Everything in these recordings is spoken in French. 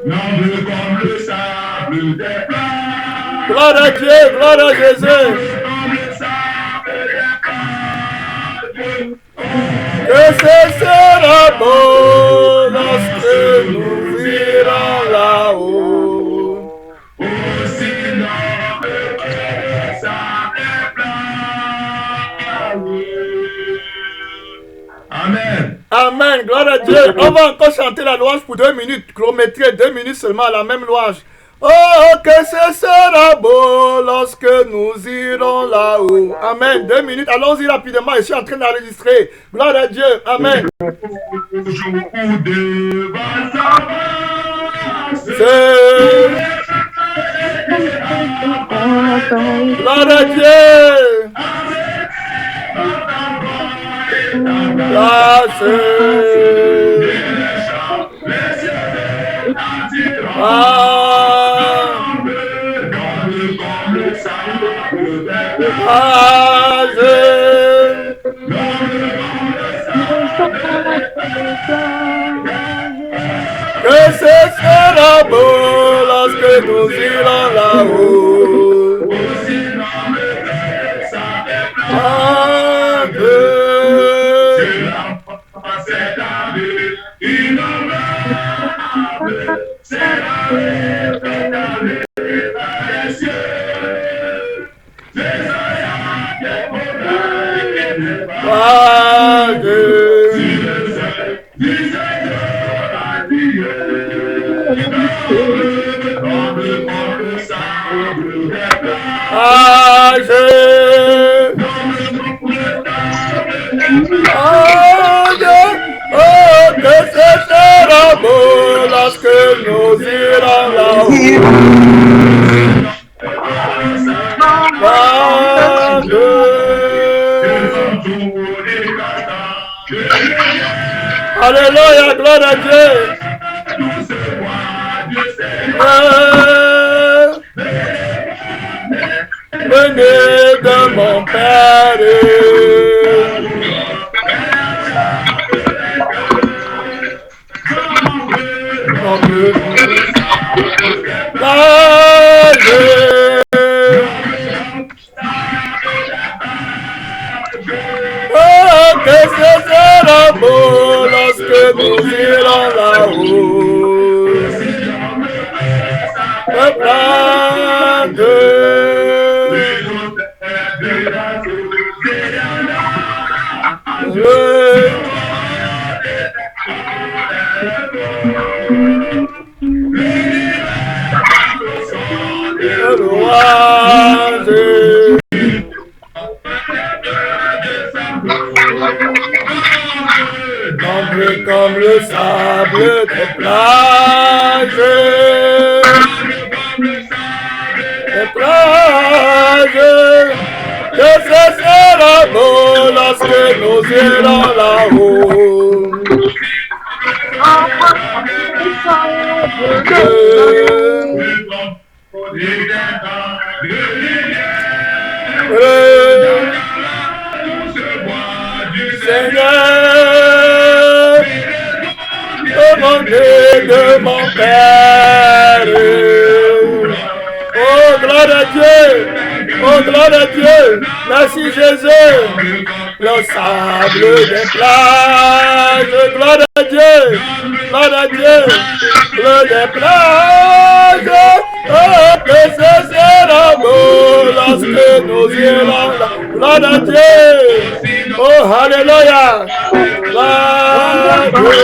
Nombre comme le sable des plages. Gloire à Dieu, gloire à Jésus. Comme le sable des plages. Que ce sera beau lorsque nous irons là-haut. Aussi noble que le sable des plages. Amen. Amen, gloire à Dieu. On va encore chanter la louange pour 2 minutes. Chrométrie, 2 minutes seulement, la même louange. Oh, que ce sera beau lorsque nous irons là-haut. Amen. 2 minutes. Allons-y rapidement. Je suis en train d'enregistrer. Gloire à Dieu. Amen. Gloire à Dieu. Que ce sera beau lorsque nous irons là-haut. Que ce sera beau lorsque nous irons là-haut. Alléluia, gloire à Dieu. Venez de mon Père. Oh, que ce sera beau lorsque nous irons là-haut. Comme le sable des plages, que ce sera beau lorsque nous irons là-haut. Seigneur, demandez de mon Père. Oh, gloire à Dieu. Oh, gloire à Dieu. Merci Jésus. Le sable des plages. Gloire à Dieu. Gloire à Dieu. Le des plages. Oh, que ce sera beau lorsque nous irons là. Gloire à Dieu. Oh, alléluia. Gloire à Dieu.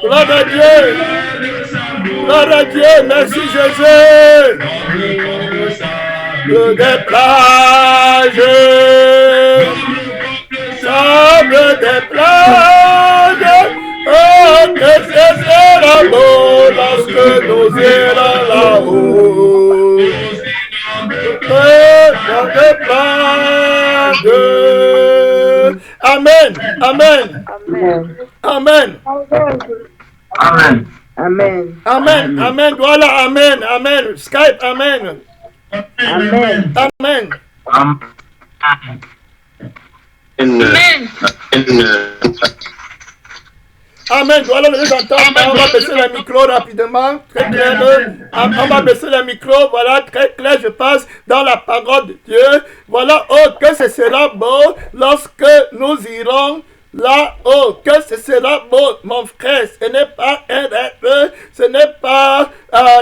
Gloire à Dieu. Gloire à Dieu. Merci Jésus. Le des plages. Sable des plages. Oh, que ce sera beau lorsque nous irons là-haut. Des plages. Amen. Amen. Amen. Amen. Amen. Amen. Amen. Voilà. Amen. Amen. Skype. Amen. Amen. Amen. Amen. Voilà, les entendre. On va baisser le micro rapidement. Très clair. On va baisser le micro. Voilà, très clair. Je passe dans la parole de Dieu. Voilà, oh, que ce sera beau lorsque nous irons là-haut. Que ce sera beau, mon frère. Ce n'est pas un rêve. Ce n'est pas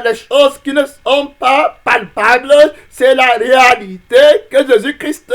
les choses qui ne sont pas palpables. C'est la réalité que Jésus-Christ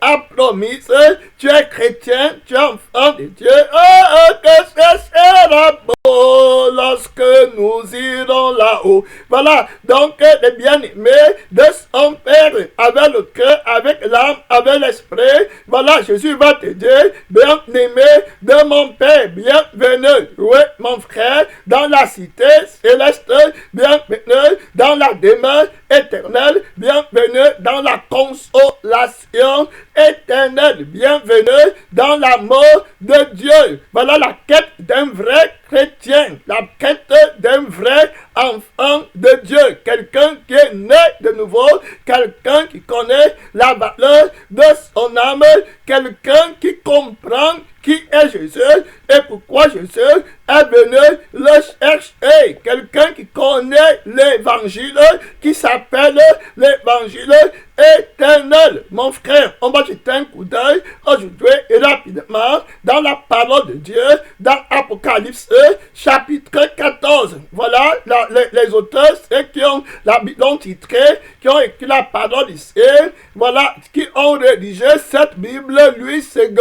a promise. Tu es chrétien, tu es enfant de Dieu. Oh, que ce sera beau lorsque nous irons là-haut. Voilà, donc les bien-aimés de son Père, avec le cœur, avec l'âme, avec l'esprit. Voilà, Jésus va te dire, bien-aimé de mon Père, bienvenue, oui, mon frère, dans la cité céleste, bienvenue dans la demeure éternelle, bienvenue dans la consolation éternelle, bienvenue dans l'amour de Dieu. Voilà la quête d'un vrai chrétien, la quête d'un vrai enfant de Dieu, quelqu'un qui est né de nouveau, quelqu'un qui connaît la valeur de son âme, quelqu'un qui comprend qui est Jésus et pourquoi Jésus est venu le chercher. Quelqu'un qui connaît l'évangile, qui s'appelle l'évangile éternel. Mon frère, on va jeter un coup d'œil aujourd'hui et rapidement dans la parole de Dieu, dans Apocalypse chapitre 14. Voilà, les auteurs, ceux qui ont la Bible titré, qui ont écrit la parole ici, voilà, qui ont rédigé cette Bible, Louis II.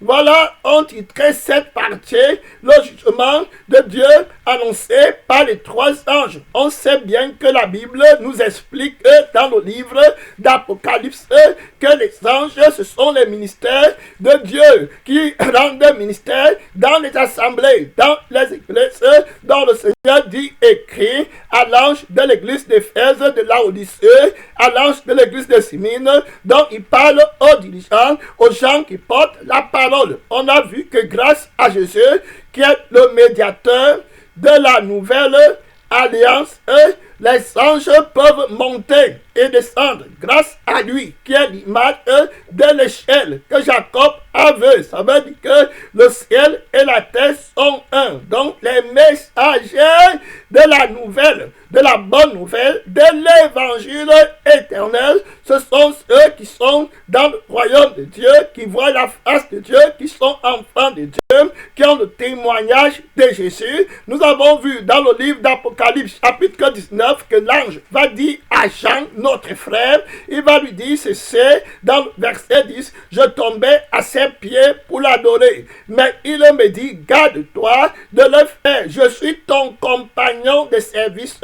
Voilà, on titré cette partie, le jugement de Dieu annoncé par les trois anges. On sait bien que la Bible nous explique dans le livre d'Apocalypse que les anges, ce sont les ministères de Dieu qui rendent ministère dans les assemblées, dans les églises, dont le Seigneur dit écrit à l'ange de l'église d'Éphèse, de Laodicée, à l'ange de l'église de Smyrne, dont il parle aux dirigeants, aux gens qui portent la parole. On a vu que grâce à Jésus, qui est le médiateur de la nouvelle alliance, les anges peuvent monter et descendre grâce à lui, qui est l'image de l'échelle que Jacob avait. Ça veut dire que le ciel et la terre sont un. Donc les messagers de la nouvelle, de la bonne nouvelle, de l'évangile éternel, ce sont ceux qui sont dans le royaume de Dieu, qui voient la face de Dieu, qui sont enfants de Dieu, qui ont le témoignage de Jésus. Nous avons vu dans le livre d'Apocalypse, chapitre 19, que l'ange va dire à Jean, notre frère, il va lui dire ceci, dans le verset 10, je tombais à ses pieds pour l'adorer. Mais il me dit, garde-toi de le faire. Je suis ton compagnon de service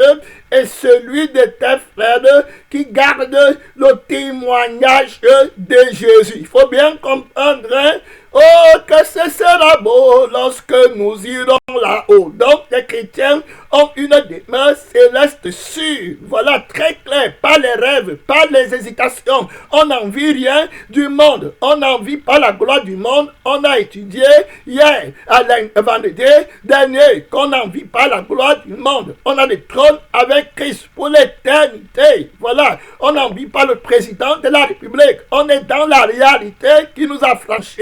et celui de tes frères qui garde le témoignage de Jésus. Il faut bien comprendre, hein? Oh, que ce sera beau lorsque nous irons là-haut. Donc, les chrétiens ont une demeure céleste sûre. Voilà, très clair, pas les rêves, pas les hésitations. On n'en vit rien du monde. On n'en vit pas la gloire du monde. On a étudié hier, à vendredi dernier, qu'on n'en vit pas la gloire du monde. On a des trônes avec Christ pour l'éternité. Voilà, on n'en vit pas le président de la République. On est dans la réalité qui nous a franchis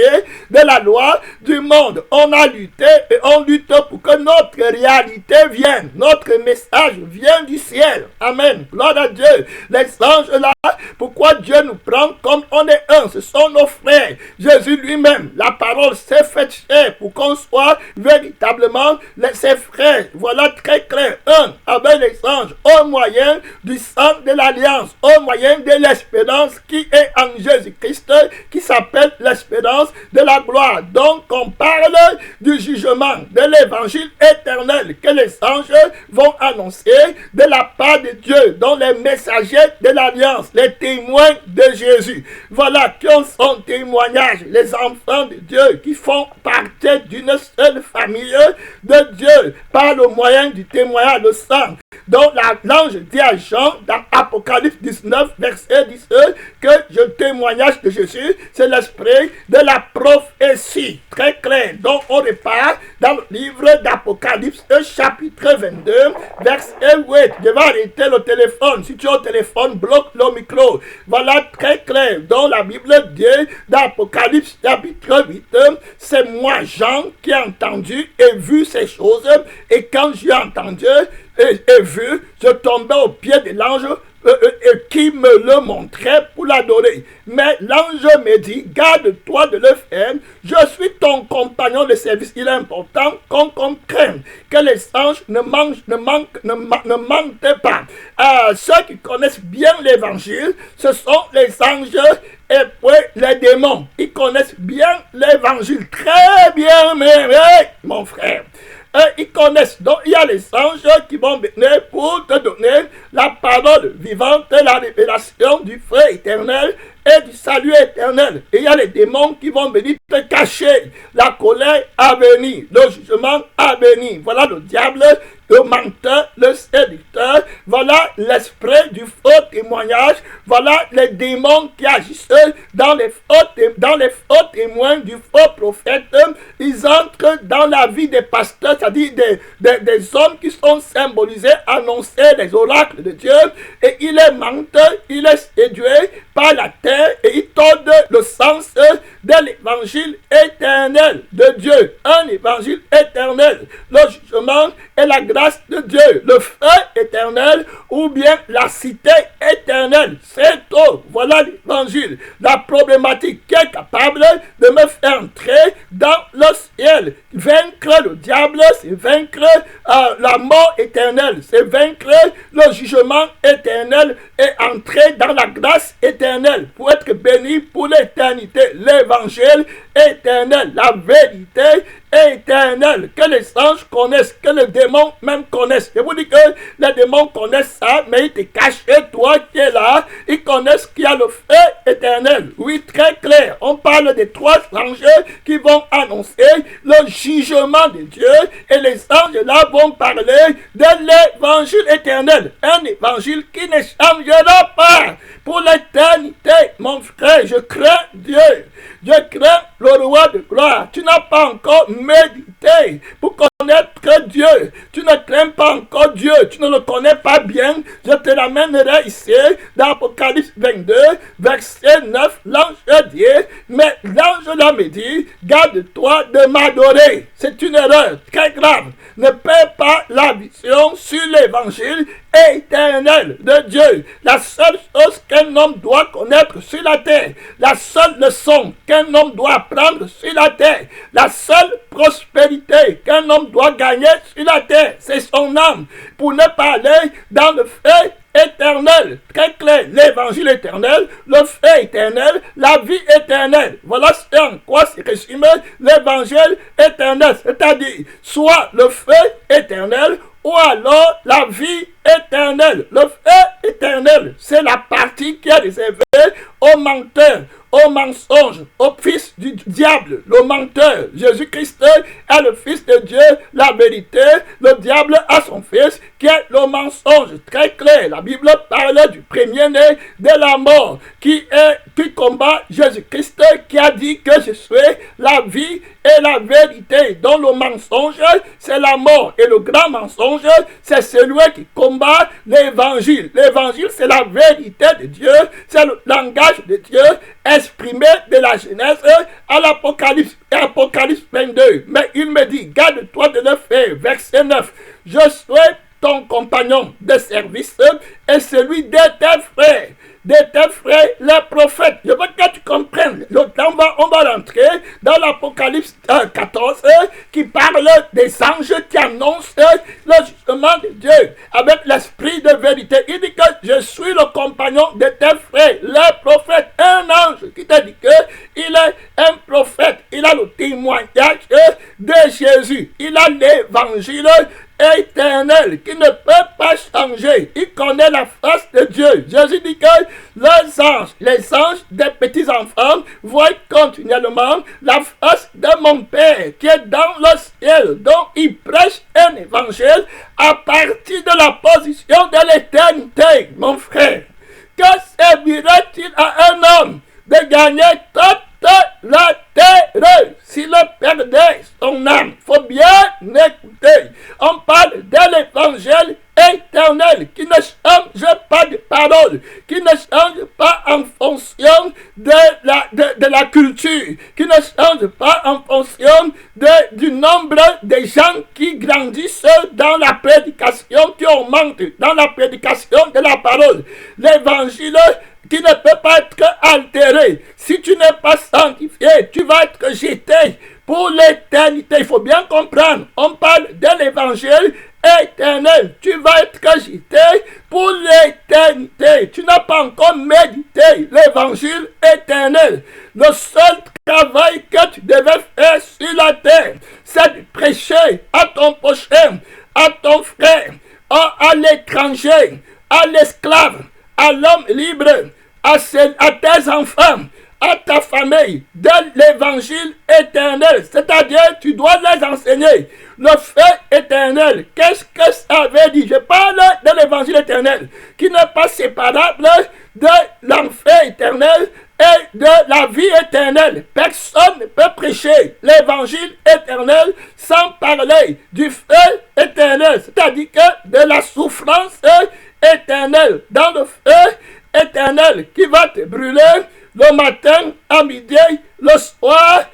de la loi du monde. On a lutté et on lutte pour que notre réalité vienne. Notre message vient du ciel. Amen. Gloire à Dieu. Les anges là, pourquoi Dieu nous prend comme on est un? Ce sont nos frères. Jésus lui-même, la parole s'est faite chair pour qu'on soit véritablement ses frères. Voilà très clair. Un avec les anges au moyen du sang de l'alliance, au moyen de l'espérance qui est en Jésus-Christ, qui s'appelle l'espérance de la gloire. Donc on parle du jugement, de l'évangile éternel que les anges vont annoncer de la part de Dieu, dont les messagers de l'alliance, les témoins de Jésus. Voilà qui ont son témoignage, les enfants de Dieu qui font partie d'une seule famille de Dieu par le moyen du témoignage, le sang dont l'ange dit à Jean dans Apocalypse 19, verset 10, que le témoignage de Jésus, c'est l'esprit de la prophétie. Très clair. Donc on repart dans le livre d'Apocalypse, chapitre 22, verset 8. Je vais arrêter le téléphone. Si tu as un téléphone, bloque le micro. Voilà, très clair. Donc la Bible dit dans Apocalypse, chapitre 8, c'est moi, Jean, qui ai entendu et vu ces choses. Et quand j'ai entendu et vu, je tombais au pied de l'ange qui me le montrait pour l'adorer. Mais l'ange me dit, garde-toi de le faire, je suis ton compagnon de service. Il est important qu'on comprenne que les anges ne mentent pas. Ceux qui connaissent bien l'évangile, ce sont les anges et puis les démons. Ils connaissent bien l'évangile, très bien, mais mon frère. Ils connaissent. Donc, il y a les anges qui vont venir pour te donner la parole vivante, la révélation du feu éternel et du salut éternel. Et il y a les démons qui vont venir te cacher la colère à venir, le jugement à venir. Voilà le diable, le menteur, le séducteur. Voilà l'esprit du faux témoignage. Voilà les démons qui agissent dans les faux témoins du faux prophète. Ils entrent dans la vie des pasteurs, c'est-à-dire des hommes qui sont symbolisés, annoncer les oracles de Dieu. Et il les mente, il est séduit par la terre et il tourne le sens de l'évangile éternel de Dieu. Un évangile éternel. Le jugement et la grâce de Dieu. Le feu éternel ou bien la cité éternelle. C'est tout. Voilà l'évangile. La problématique qui est capable de me faire entrer dans le ciel. Vaincre le diable, c'est vaincre la mort éternelle. C'est vaincre le jugement éternel et entrer dans la grâce éternelle pour être béni pour l'éternité. L'évangile éternel, la vérité éternelle que les anges connaissent, que les démons même connaissent. Je vous dis que les démons connaissent ça, mais ils te cachent. Et toi qui es là, ils connaissent qu'il y a le feu éternel. Oui, très clair. On parle des trois anges qui vont annoncer le jugement de Dieu et les anges là vont parler de l'évangile éternel. Un évangile qui ne changera pas pour l'éternité. Mon frère, je crains Dieu. Je crains le roi de gloire. Tu n'as pas encore médité pour connaître Dieu. Tu ne crains pas encore Dieu. Tu ne le connais pas bien. Je te l'amènerai ici dans Apocalypse 22, verset 9. L'ange dit, mais l'ange là me dit, garde-toi de m'adorer. C'est une erreur très grave. Ne perds pas la vision sur l'évangile éternel de Dieu. La seule chose qu'un homme doit connaître sur la terre, la seule leçon qu'un homme doit apprendre sur la terre, la seule prospérité qu'un homme doit gagner sur la terre, c'est son âme, pour ne pas aller dans le feu éternel. Très clair, l'évangile éternel, le feu éternel, la vie éternelle. Voilà en quoi se résume l'évangile éternel, c'est-à-dire soit le feu éternel ou alors la vie éternelle. Le feu éternel, c'est la partie qui est réservée aux menteurs, aux mensonges, au fils du diable, le menteur. Jésus-Christ est le fils de Dieu, la vérité. Le diable a son fils qui est le mensonge. Très clair, la Bible parle du premier-né de la mort qui combat Jésus-Christ, qui a dit que je suis la vie et la vérité. Dont le mensonge, c'est la mort. Et le grand mensonge, c'est celui qui combat l'évangile. L'évangile, c'est la vérité de Dieu. C'est le langage de Dieu exprimé de la Genèse à l'Apocalypse. Apocalypse 22. Mais il me dit, garde-toi de le faire. Verset 9. Je suis ton compagnon de service et celui de tes frères. De tes frères, les prophètes. Je veux que tu comprennes. On va rentrer dans l'Apocalypse 14 qui parle des anges qui annoncent le jugement de Dieu avec l'esprit de vérité. Il dit que je suis le compagnon de tes frères, les prophètes. Un ange qui te dit qu'il est un prophète. Il a le témoignage de Jésus. Il a l'évangile éternel qui ne peut pas changer. Il connaît la face de Dieu. Jésus dit que les anges des petits-enfants voient continuellement la face de mon Père qui est dans le ciel. Donc il prêche un évangile à partir de la position de l'éternité, mon frère. Que servirait-il à un homme de gagner toute la terre s'il perdait son âme? Il faut bien écouter. On parle de l'évangile éternel qui ne change pas de parole, qui ne change pas en fonction de la culture, qui ne change pas en fonction du nombre de gens qui grandissent dans la prédication, qui augmentent dans la prédication de la parole. L'évangile qui ne peut pas être altéré. Si tu n'es pas sanctifié, tu vas être jeté pour l'éternité. Il faut bien comprendre. On parle de l'évangile éternel. Tu vas être jeté pour l'éternité. Tu n'as pas encore médité l'évangile éternel. Le seul travail que tu devais faire sur la terre, c'est de prêcher à ton prochain, à ton frère, à l'étranger, à l'esclave, à l'homme libre, à tes enfants, à ta famille, de l'évangile éternel. C'est-à-dire, tu dois les enseigner. Le feu éternel, qu'est-ce que ça veut dire? Je parle de l'évangile éternel, qui n'est pas séparable de l'enfer éternel et de la vie éternelle. Personne ne peut prêcher l'évangile éternel sans parler du feu éternel, c'est-à-dire que de la souffrance éternelle, dans le feu éternel qui va te brûler le matin, à midi, le soir.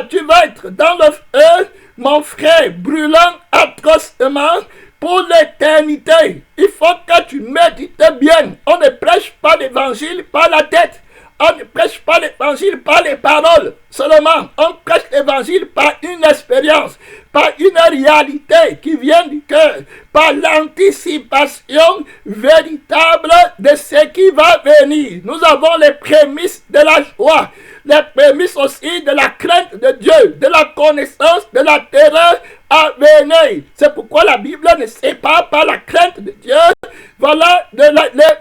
Tu vas être dans le feu, mon frère, brûlant atrocement pour l'éternité. Il faut que tu médites bien. On ne prêche pas l'évangile par la tête. On ne prêche pas l'évangile par les paroles seulement. On prêche l'évangile par une expérience, par une réalité qui vient du cœur, par l'anticipation véritable de ce qui va venir. Nous avons les prémices de la joie, les prémices aussi de la crainte de Dieu, de la connaissance, de la terreur à venir. C'est pourquoi la Bible ne sépare pas la crainte de Dieu. Voilà de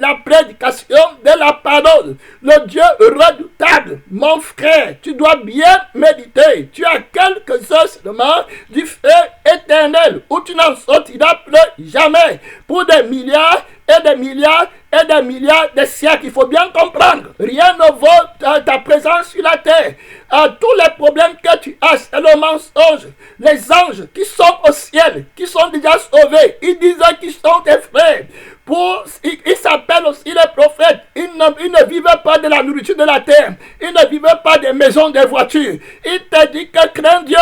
la prédication de la parole. Le Dieu redoutable, mon frère, tu dois bien méditer. Tu as quelques heures seulement du feu éternel où tu n'en sortiras plus jamais pour des milliards et des milliards et des milliards de siècles. Il faut bien comprendre. Rien ne vaut ta présence sur la terre. Tous les problèmes que tu as, c'est le mensonge. Les anges qui sont au ciel, qui sont déjà sauvés, ils disent qu'ils sont tes frères. Ils s'appellent aussi les prophètes. Ils ne vivent pas de la nourriture de la terre. Ils ne vivent pas des maisons, des voitures. Ils te disent que crains Dieu.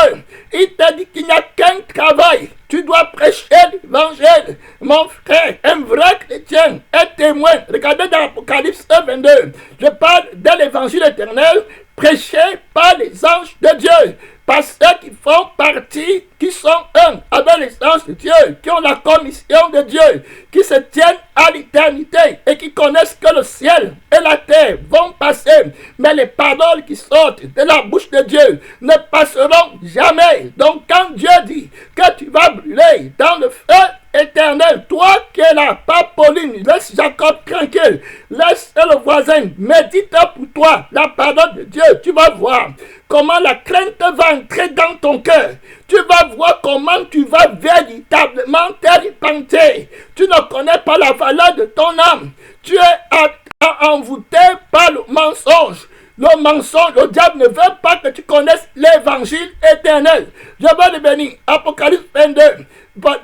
Ils te disent qu'il n'y a qu'un travail. Tu dois prêcher l'évangile. Mon frère, un vrai chrétien est témoin. Regardez dans l'Apocalypse 22. Je parle de l'évangile éternel prêché par les anges de Dieu. Par ceux qui font partie, qui sont un avec les anges de Dieu, qui ont la commission de Dieu, qui se tiennent à l'éternité et qui connaissent que le ciel et la terre vont passer. Mais les paroles qui sortent de la bouche de Dieu ne passeront jamais. Donc quand Dieu dit que tu vas brûler dans le feu éternel, toi qui es là, pas Pauline, laisse Jacob tranquille, laisse le voisin, médite pour toi la parole de Dieu, tu vas voir comment la crainte va entrer dans ton cœur. Tu vas voir comment tu vas véritablement te repentir. Tu ne connais pas la valeur de ton âme. Tu es envoûté par le mensonge. Le mensonge, le diable ne veut pas que tu connaisses l'évangile éternel. Je vais le bénir. Apocalypse 22.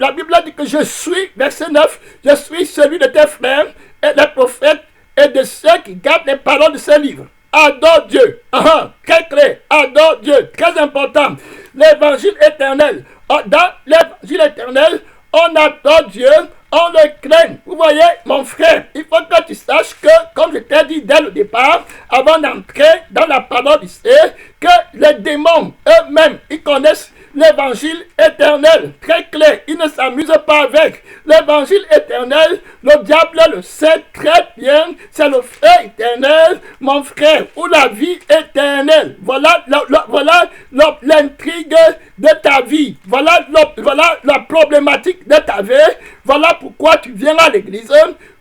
La Bible dit que je suis, verset 9, je suis celui de tes frères et des prophètes et de ceux qui gardent les paroles de ce livre. Adore Dieu. Très clair. Adore Dieu. Très important. L'évangile éternel. Dans l'évangile éternel, on adore Dieu, on le craint. Vous voyez, mon frère, il faut que tu saches que, comme je t'ai dit dès le départ, avant d'entrer dans la parole du Seigneur, que les démons eux-mêmes, ils connaissent l'évangile éternel, très clair, il ne s'amuse pas avec. L'évangile éternel, le diable le sait très bien, c'est le feu éternel, mon frère, ou la vie éternelle. Voilà l'intrigue de ta vie. Voilà la problématique de ta vie. Voilà pourquoi tu viens à l'église.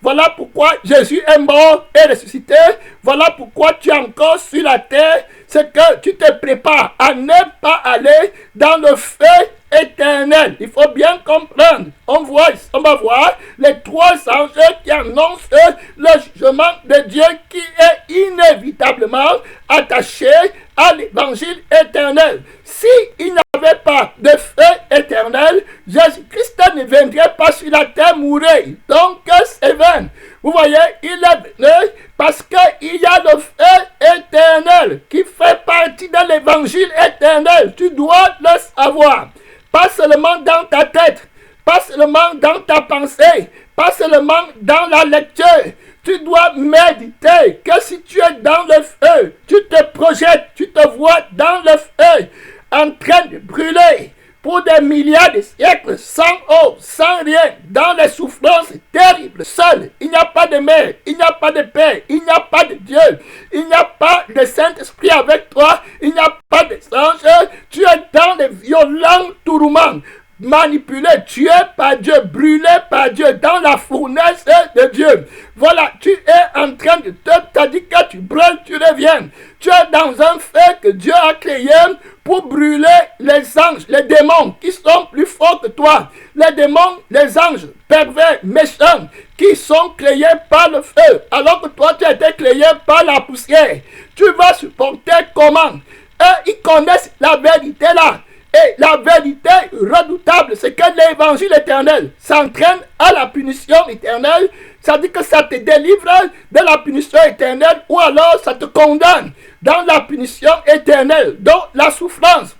Voilà pourquoi Jésus est mort et ressuscité. Voilà pourquoi tu es encore sur la terre. C'est que tu te prépares à ne pas aller dans le feu éternel. Il faut bien comprendre. On va voir les trois anges qui annoncent le jugement de Dieu qui est inévitablement attaché à l'évangile éternel. S'il n'y avait pas de feu éternel, Jésus-Christ ne viendrait pas sur la terre mourir. Donc c'est vain. Vous voyez, il est venu parce qu'il y a le feu éternel qui fait partie de l'évangile éternel. Tu dois le savoir. Pas seulement dans ta tête, pas seulement dans ta pensée, pas seulement dans la lecture. Tu dois méditer que si tu es dans le feu, tu te projettes, tu te vois dans le feu, en train de brûler pour des milliards de siècles, sans eau, sans rien, dans les souffrances terribles, seul. Il n'y a pas de mère, il n'y a pas de père, il n'y a pas de Dieu, il n'y a pas de Saint-Esprit avec toi, il n'y a pas de anges. Tu es dans des violents tourments, manipulé, tué par Dieu, brûlé par Dieu, dans la fournaise de Dieu. Voilà, tu es en train de t'as dit que tu brûles, tu reviens. Tu es dans un feu que Dieu a créé pour brûler les anges, les démons qui sont plus forts que toi. Les démons, les anges pervers, méchants, qui sont créés par le feu, alors que toi tu as été créé par la poussière. Tu vas supporter comment? Ils connaissent la vérité là. Et la vérité redoutable, c'est que l'évangile éternel s'entraîne à la punition éternelle. Ça dit que ça te délivre de la punition éternelle ou alors ça te condamne dans la punition éternelle, dans la souffrance,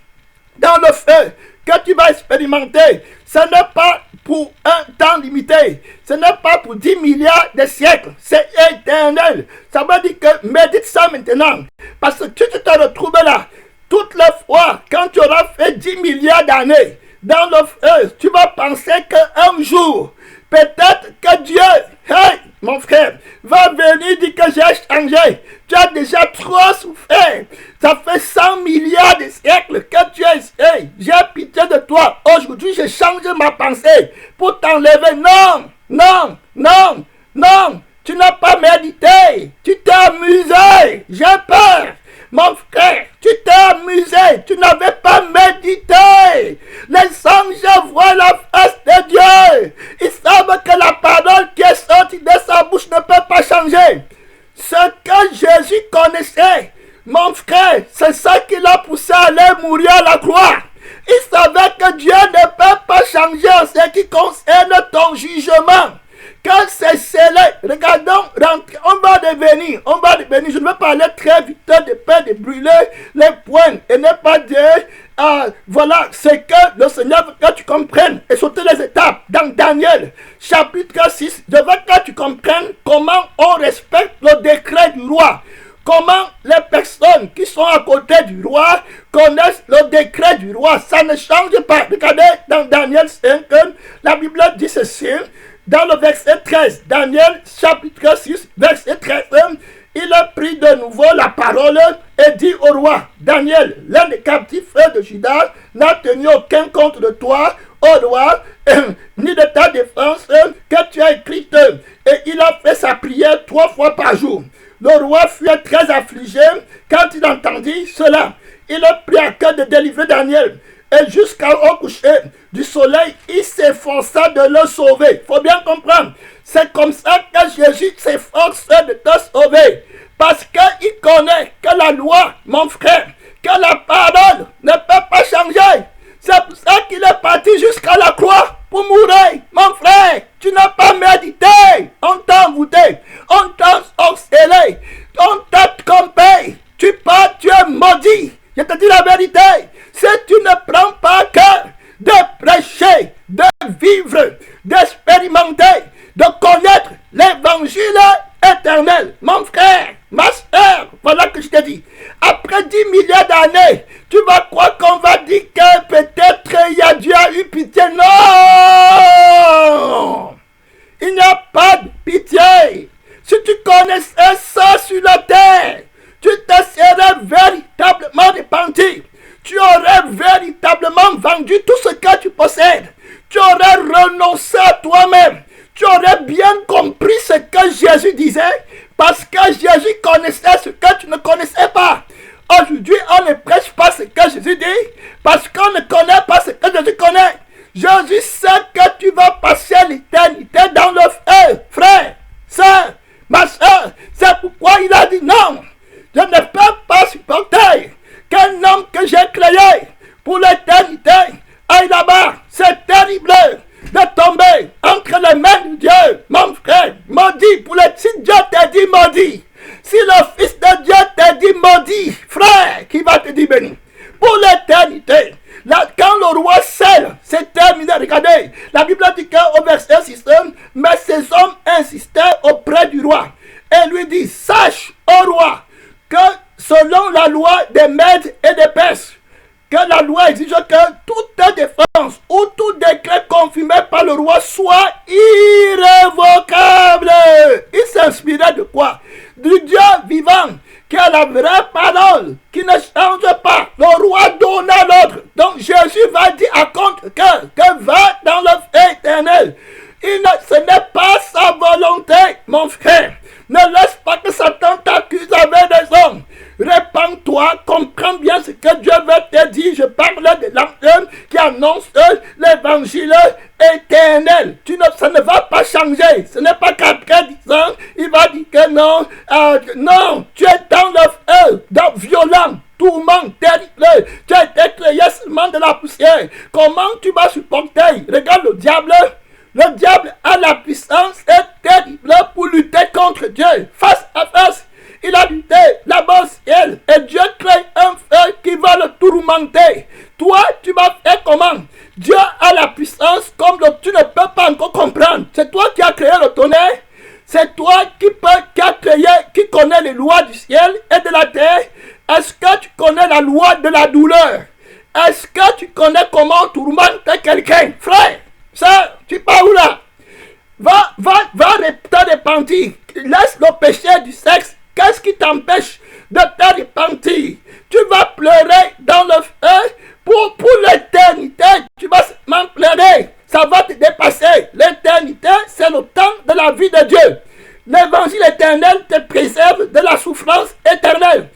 dans le feu que tu vas expérimenter. Ce n'est pas pour un temps limité. Ce n'est pas pour 10 milliards de siècles. C'est éternel. Ça veut dire que médite ça maintenant. Parce que tu te retrouves là. Toutes les fois, quand tu auras fait 10 milliards d'années dans le feu, tu vas penser qu'un jour, peut-être que Dieu, hey, mon frère, va venir dire que j'ai changé. Tu as déjà trop souffert. Ça fait 100 milliards de siècles que tu es. Hey, j'ai pitié de toi. Aujourd'hui, je change ma pensée pour t'enlever. Non, non, non, non. Tu n'as pas médité. Tu t'es amusé. J'ai peur. Mon frère, tu t'es amusé, tu n'avais pas médité. Les anges voient la face de Dieu. Ils savent que la parole qui est sortie de sa bouche ne peut pas changer. Ce que Jésus connaissait, mon frère, c'est ça qui l'a poussé à aller mourir à la croix. Il savait que Dieu ne peut pas changer en ce qui concerne ton jugement. Quand c'est scellé, regardons, on va devenir, je ne veux pas aller très vite de peur de brûler les poings et ne pas dire, voilà, c'est que le Seigneur veut que tu comprennes et sauter les étapes. Dans Daniel, chapitre 6, je veux que tu comprennes comment on respecte le décret du roi. Comment les personnes qui sont à côté du roi connaissent le décret du roi. Ça ne change pas. Regardez dans Daniel 5, la Bible dit ceci. Dans le verset 13, Daniel chapitre 6, verset 13, il a pris de nouveau la parole et dit au roi, Daniel, l'un des captifs de Juda, n'a tenu aucun compte de toi, au roi, ni de ta défense que tu as écrite. Et il a fait sa prière 3 fois par jour. Le roi fut très affligé quand il entendit cela. Il a pris à cœur de délivrer Daniel. Et jusqu'au coucher du soleil, il s'efforça de le sauver. Il faut bien comprendre. C'est comme ça que Jésus s'efforce de te sauver. Parce qu'il connaît que la loi, mon frère, que la parole ne peut pas changer. C'est pour ça qu'il est parti jusqu'à la croix pour mourir. Mon frère, tu n'as pas médité. On t'a envoûté. On t'a sorcelé. On t'a trompé. Tu pars, tu es maudit. Je te dis la vérité. Si tu ne prends pas cœur de prêcher, de vivre, d'expérimenter, de connaître l'évangile éternelle. Mon frère, ma soeur, voilà que je te dis. Après 10 milliards d'années, tu vas croire qu'on va dire que peut-être Dieu a eu pitié. Non! Il n'y a pas de pitié. Si tu connaissais ça sur la terre, tu te serais véritablement repenti. Tu aurais véritablement vendu tout ce que tu possèdes. Tu aurais renoncé à toi-même. Tu aurais bien compris ce que Jésus disait, parce que Jésus connaissait ce que tu ne connaissais pas. Aujourd'hui, on ne prêche pas ce que Jésus dit, parce qu'on ne connaît pas ce que Jésus connaît. Jésus sait que tu vas passer l'éternité dans le feu, frère, sœur, ma soeur. C'est pourquoi il a dit non. Je ne peux pas supporter qu'un homme que j'ai créé pour l'éternité aille là-bas. C'est terrible de tomber entre les mains de Dieu. Mon frère, maudit pour si Dieu t'a dit maudit, si le Fils de Dieu t'a dit maudit, frère, qui va te dire béni pour l'éternité. Là, quand le roi seul s'est terminé, regardez, la Bible dit qu'au verset 6, mais ces hommes insistaient auprès du roi et lui dit, sache, ô roi, que selon la loi des Mèdes et des Perses, que la loi exige que toute défense ou tout décret confirmé par le roi soit irrévocable. Il s'inspirait de quoi? Du Dieu vivant, qui a la vraie parole, qui ne change pas. Le roi donna l'ordre. Donc Jésus va dire à contre-cœur que va dans le feu éternel. Ce n'est pas sa volonté, mon frère. Ne laisse pas que Satan t'accuse avec des hommes. Répands-toi, comprends bien ce que Dieu veut te dire. Je parle de l'homme qui annonce l'évangile éternel. Ça ne va pas changer. Ce n'est pas qu'après 10 ans, il va dire que non. Non, tu es dans le feu, dans violent. Tourment terrible. Tu as été créé seulement de la poussière. Comment tu vas supporter? Regarde le diable. Le diable a la puissance terrible pour lutter contre Dieu. Face à face, il a lutté là-bas au ciel. Et Dieu crée un feu qui va le tourmenter. Toi, tu vas faire comment? Dieu a la puissance comme tu ne peux pas encore comprendre. C'est toi qui as créé le tonnerre. C'est toi qui connais les lois du ciel et de la terre. Est-ce que tu connais la loi de la douleur? Est-ce que tu connais comment tourmenter quelqu'un? Frère, ça, tu pars où là? Va te repentir. Laisse le péché du sexe. Qu'est-ce qui t'empêche de te repentir? Tu vas pleurer dans le feu pour l'éternité. Tu vas seulement pleurer. Ça va te dépasser. L'éternité, c'est le temps de la vie de Dieu. L'évangile éternel te préserve de la souffrance éternelle.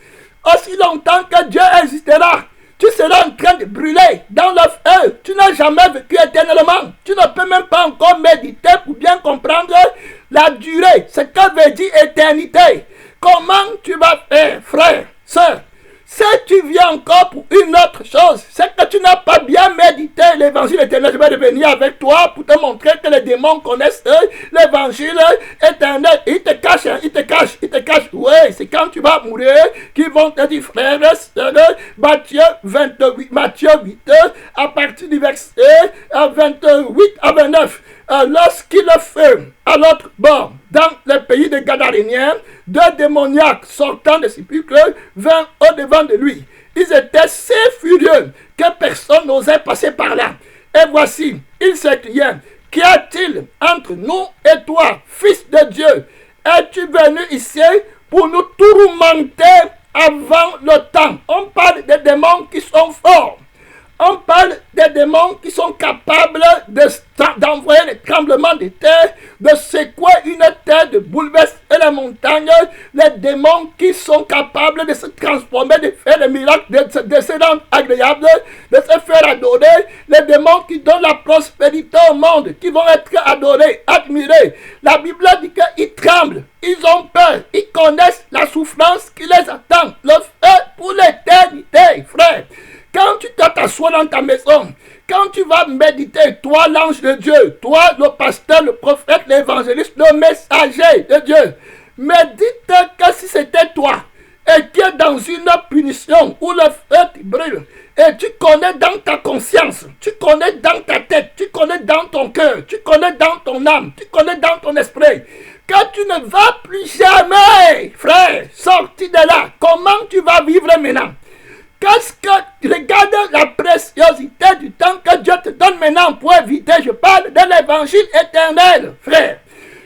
Aussi longtemps que Dieu existera, tu seras en train de brûler dans le feu. Tu n'as jamais vécu éternellement. Tu ne peux même pas encore méditer pour bien comprendre la durée, ce que veut dire éternité. Comment tu vas faire, frère, sœur? Si tu viens encore pour une autre chose, c'est que tu n'as pas bien médité l'évangile éternel. Je vais revenir avec toi pour te montrer que les démons connaissent l'évangile éternel. Ils te cachent. Oui, c'est quand tu vas mourir qu'ils vont te dire, frère, Matthieu 8, à partir du verset 28 à 29. Lorsqu'il le fait à l'autre bord, dans le pays des Gadaréniens, 2 démoniaques sortant des sépulcres vinrent au-devant de lui. Ils étaient si furieux que personne n'osait passer par là. Et voici, ils s'écriaient, qu'y a-t-il entre nous et toi, fils de Dieu? Es-tu venu ici pour nous tourmenter avant le temps? On parle des démons qui sont forts. On parle des démons qui sont capables d'envoyer les tremblements de terre, de secouer une terre, de bouleverser les montagnes. Les démons qui sont capables de se transformer, de faire des miracles, de se rendre agréables, de se faire adorer. Les démons qui donnent la prospérité au monde, qui vont être adorés, admirés. La Bible dit qu'ils tremblent, ils ont peur, ils connaissent la souffrance qui les attend. Le feu pour l'éternité, frère. Quand tu t'assois dans ta maison, quand tu vas méditer, toi l'ange de Dieu, toi le pasteur, le prophète, l'évangéliste, le messager de Dieu, médite que si c'était toi et qui est dans une punition où le feu te brûle, et tu connais dans ta conscience, tu connais dans ta tête, tu connais dans ton cœur, tu connais dans ton âme, tu connais dans ton esprit que tu ne vas plus jamais, frère, sortir de là. Comment tu vas vivre maintenant? Qu'est-ce que, regarde la préciosité du temps que Dieu te donne maintenant pour éviter, je parle de l'évangile éternel, frère.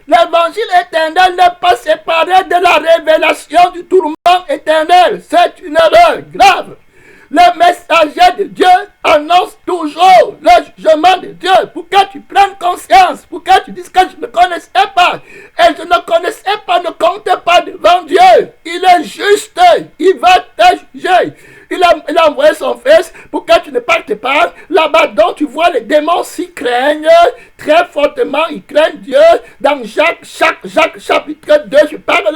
L'évangile éternel n'est pas séparé de la révélation du tourment éternel. C'est une erreur grave. Le messager de Dieu annonce toujours le jugement de Dieu pour que tu prennes conscience, pour que tu dises que je ne connaissais pas. Et je ne connaissais pas, ne compte pas devant Dieu. Il est juste, il va te juger. Il a envoyé son fils pour que tu ne partes pas là-bas dont tu vois les démons s'y craignent très fortement. Ils craignent Dieu. Dans Jacques chapitre 2, je parle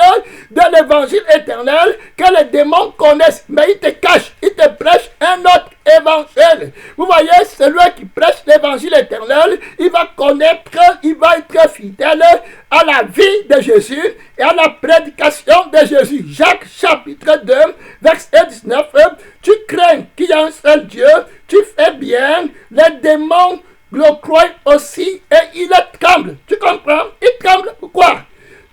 de l'évangile éternel que les démons connaissent. Mais ils te cachent, ils te prêchent un autre évangile. Vous voyez, celui qui prêche l'évangile éternel, il va connaître, il va être fidèle à la vie de Jésus et à la prédication de Jésus. Jacques chapitre 2, verset 19. Tu crains qu'il y a un seul Dieu, tu fais bien, les démons le croient aussi et ils tremblent. Tu comprends? Ils tremblent. Pourquoi?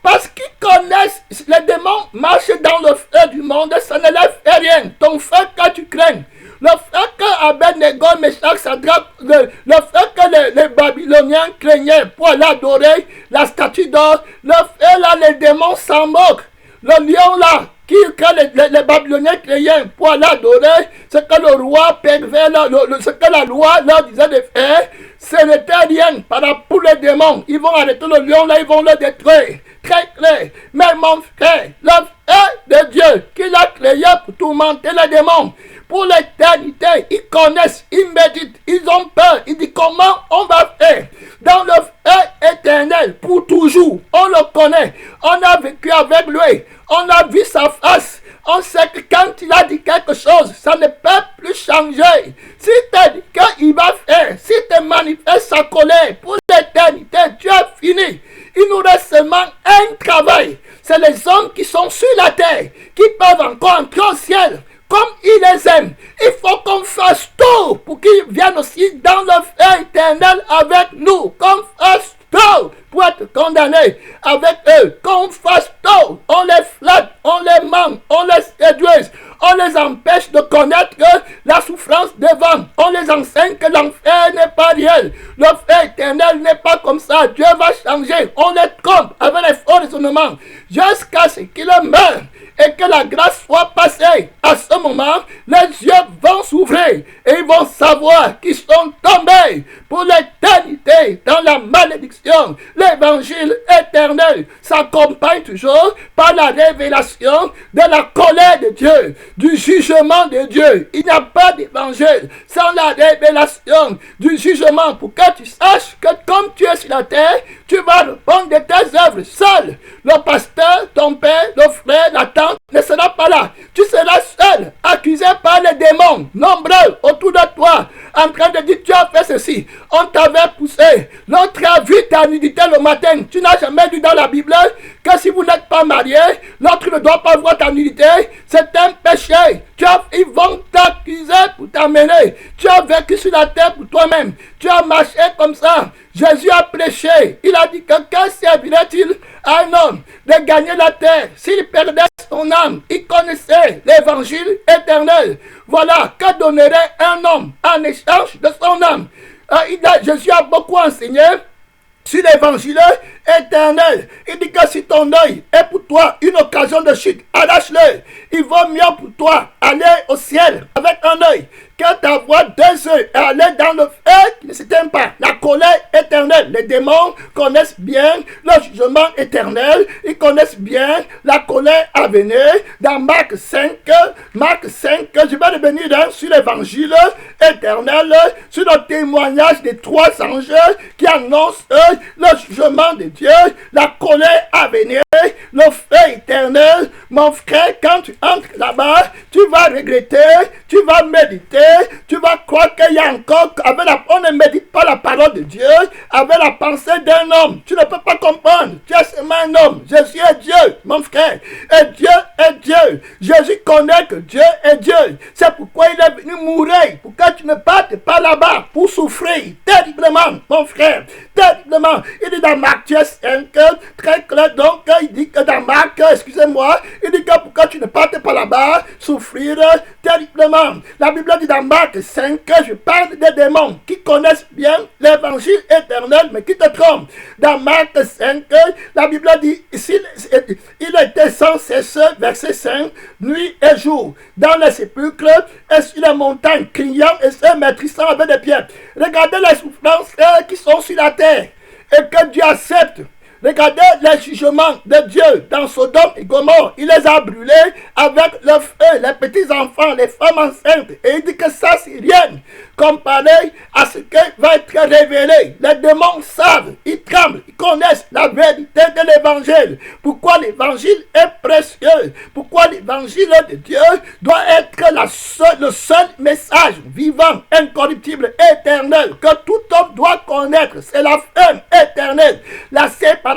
Parce qu'ils connaissent, les démons marchent dans le feu du monde, ça ne leur fait rien. Ton feu que tu crains. Le fait que Abednego, Meshach, Shadrach, le fait que les Babyloniens craignaient pour aller adorer la statue d'or, le fait là, les démons s'en moquent. Le lion là, que les Babyloniens craignaient pour aller adorer, ce que le roi pervers, ce que la loi leur disait de faire, ce n'était rien par rapport aux démons. Ils vont arrêter le lion là, ils vont le détruire. Très clair. Mais mon frère, le feu de Dieu qu'il a créé pour tourmenter les démons, pour l'éternité, ils connaissent, ils méditent, ils ont peur. Ils disent comment on va faire dans le feu éternel pour toujours. On le connaît, on a vécu avec lui, on a vu sa face. On sait que quand il a dit quelque chose, ça ne peut plus changer. Si tu dit qu'il va faire, si tu manifestes sa colère pour l'éternité, tu as fini. Il nous reste seulement un travail. C'est les hommes qui sont sur la terre, qui peuvent encore entrer au ciel. Comme il les aime, il faut qu'on fasse tout pour qu'ils viennent aussi dans le feu éternel avec nous. Qu'on fasse tout pour être condamnés avec eux. Qu'on fasse tout. On les flatte, on les ment, on les séduise. On les empêche de connaître la souffrance devant. On les enseigne que l'enfer n'est pas réel. Le feu éternel n'est pas comme ça. Dieu va changer. On les trompe avec les faux raisonnements jusqu'à ce qu'ils meurent. Et que la grâce soit passée. À ce moment, les yeux vont s'ouvrir et ils vont savoir qu'ils sont tombés pour l'éternité dans la malédiction. L'évangile éternel s'accompagne toujours par la révélation de la colère de Dieu, du jugement de Dieu. Il n'y a pas d'évangile sans la révélation du jugement pour que tu saches que comme tu es sur la terre, tu vas répondre de tes œuvres seul. Le pasteur, ton père, le frère, la tante ne sera pas là. Tu seras seul, accusé par les démons, nombreux autour de toi, en train de dire tu as fait ceci. On t'avait poussé. L'autre a vu ta nudité le matin. Tu n'as jamais lu dans la Bible que si vous n'êtes pas marié, l'autre ne doit pas voir ta nudité. C'est un péché. Ils vont t'accuser pour t'amener. Tu as vécu sur la terre pour toi-même. Tu as marché comme ça. Jésus a prêché. Il a dit que servirait-il à un homme de gagner la terre s'il perdait son âme? Il connaissait l'évangile éternel. Voilà, que donnerait un homme en échange de son âme? Jésus a beaucoup enseigné sur l'évangile éternel. Il dit que si ton œil est pour toi une occasion de chute, arrache-le. Il vaut mieux pour toi aller au ciel avec un œil que d'avoir deux œils et aller dans le feu qui ne s'éteint pas. La colère éternelle. Les démons connaissent bien le jugement éternel. Ils connaissent bien la colère à venir. Dans Marc 5, je vais revenir sur l'évangile éternel, sur le témoignage des trois anges qui annoncent le jugement de Dieu, la colère à venir, le feu éternel. Mon frère, quand tu entres là-bas, tu vas regretter, tu vas méditer, tu vas croire qu'il y a encore, on ne médite pas la parole de Dieu avec la pensée d'un homme. Tu ne peux pas comprendre. Tu es seulement un homme. Jésus est Dieu, mon frère. Et Dieu est Dieu. Jésus connaît que Dieu est Dieu. C'est pourquoi il est venu mourir. Pour que tu ne partes pas là-bas pour souffrir terriblement, mon frère. Terriblement. Il dit dans Marc 5, très clair. Donc, il dit que dans Marc, excusez-moi, il dit que pour que tu ne partes pas là-bas, souffrir terriblement. La Bible dit dans Marc 5, je parle des démons qui connaissent bien l'évangile éternel, mais qui te trompent. Dans Marc 5, la Bible dit, il était sans cesse, verset 5, nuit et jour, dans les sépulcres et sur les montagnes, criant et se maîtrisant avec des pieds. Regardez les souffrances qui sont sur la terre et que Dieu accepte. Regardez les jugements de Dieu dans Sodome et Gomorrhe. Il les a brûlés avec le feu, les petits enfants, les femmes enceintes. Et il dit que ça, c'est rien comparé à ce qui va être révélé. Les démons savent, ils tremblent, ils connaissent la vérité de l'évangile. Pourquoi l'évangile est précieux? Pourquoi l'évangile de Dieu doit être le seul message vivant, incorruptible, éternel, que tout homme doit connaître. C'est la fin éternelle, la séparation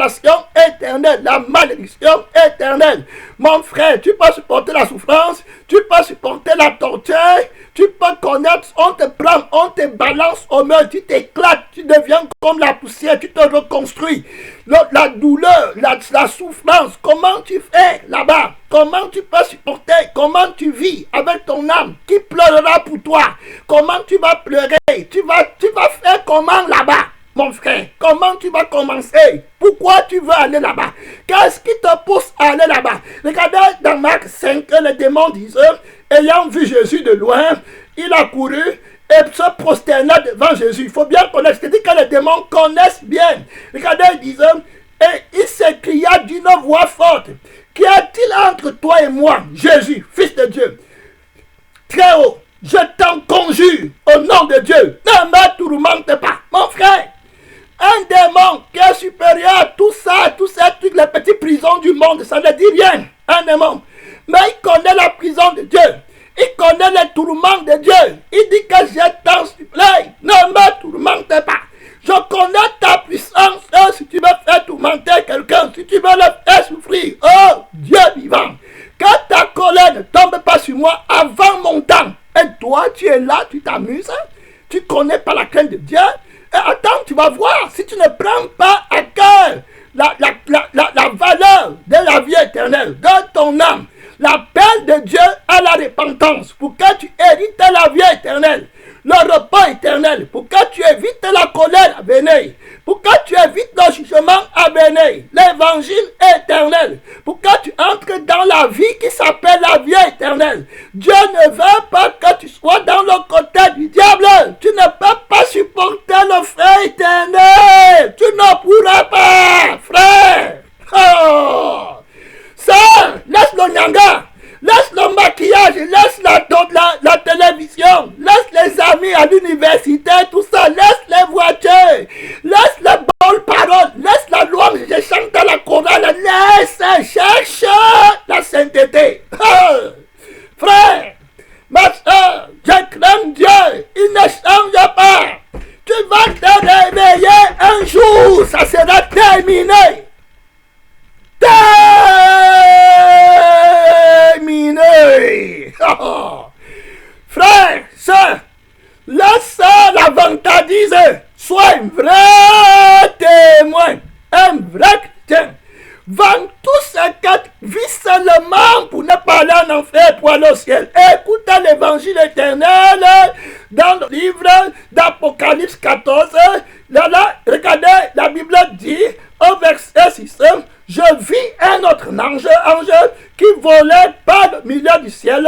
éternelle, la malédiction éternelle. Mon frère, tu peux supporter la souffrance, tu peux supporter la torture, tu peux connaître, on te prend, on te balance au mur, tu t'éclates, tu deviens comme la poussière, tu te reconstruis. La douleur, la souffrance, comment tu fais là-bas? Comment tu peux supporter? Comment tu vis avec ton âme qui pleurera pour toi? Comment tu vas pleurer? Tu vas faire comment là-bas? Mon frère, comment tu vas commencer? Pourquoi tu veux aller là-bas? Qu'est-ce qui te pousse à aller là-bas? Regardez dans Marc 5, les démons disent, ayant vu Jésus de loin, il a couru et se prosterna devant Jésus. Il faut bien connaître, c'est-à-dire que les démons connaissent bien. Regardez, ils disent, et il s'écria d'une voix forte, qu'y a-t-il entre toi et moi, Jésus, Fils de Dieu? Très haut, je t'en conjure, au nom de Dieu, ne me tourmente pas, mon frère. Un démon qui est supérieur à tout ça, tous ces trucs, les petites prisons du monde, ça ne dit rien. Un démon. Mais il connaît la prison de Dieu. Il connaît les tourments de Dieu. Il dit que je t'en supplie, ne me tourmente pas. Je connais ta puissance si tu veux faire tourmenter quelqu'un, si tu veux le faire souffrir. Oh, Dieu vivant, que ta colère ne tombe pas sur moi avant mon temps. Et toi, tu es là, tu t'amuses, tu connais pas la crainte de Dieu. Et attends, tu vas voir, si tu ne prends pas à cœur la valeur de la vie éternelle, de ton âme, l'appel de Dieu à la repentance, pour que tu hérites la vie éternelle, le repas éternel, pour que tu évites la colère à venir, pour que tu évites le jugement à venir, l'évangile éternel, pour que tu entres dans la vie qui s'appelle la vie éternelle. Dieu ne veut pas que tu sois dans le côté du diable. Tu ne peux pas supporter le feu éternel. Tu ne pourras pas, frère. Oh. Ça, laisse le nyanga. Laisse le maquillage, laisse la télévision, laisse les amis à l'université, tout ça, laisse les voitures, laisse les bonnes paroles, laisse la louange, je chante dans la chorale, laisse, cherche la sainteté. Oh, frère, ma soeur, je crains Dieu, il ne change pas. Tu vas te réveiller un jour, ça sera terminé. Terminé. Oh. Frère, sœur, laisse la vantardise, sois un vrai témoin, un vrai chrétien. Vends tout ce que vis seulement pour ne pas aller en enfer pour aller au ciel. Écoutez l'évangile éternel dans le livre d'Apocalypse 14. Là, regardez, la Bible dit au verset 6, je vis un autre ange qui volait par le milieu du ciel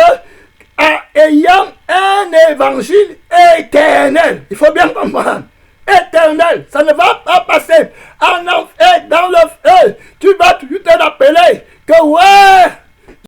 ayant un évangile éternel. Il faut bien comprendre. Éternel, ça ne va pas passer en enfer, dans le feu. Tu vas toujours te rappeler que ouais,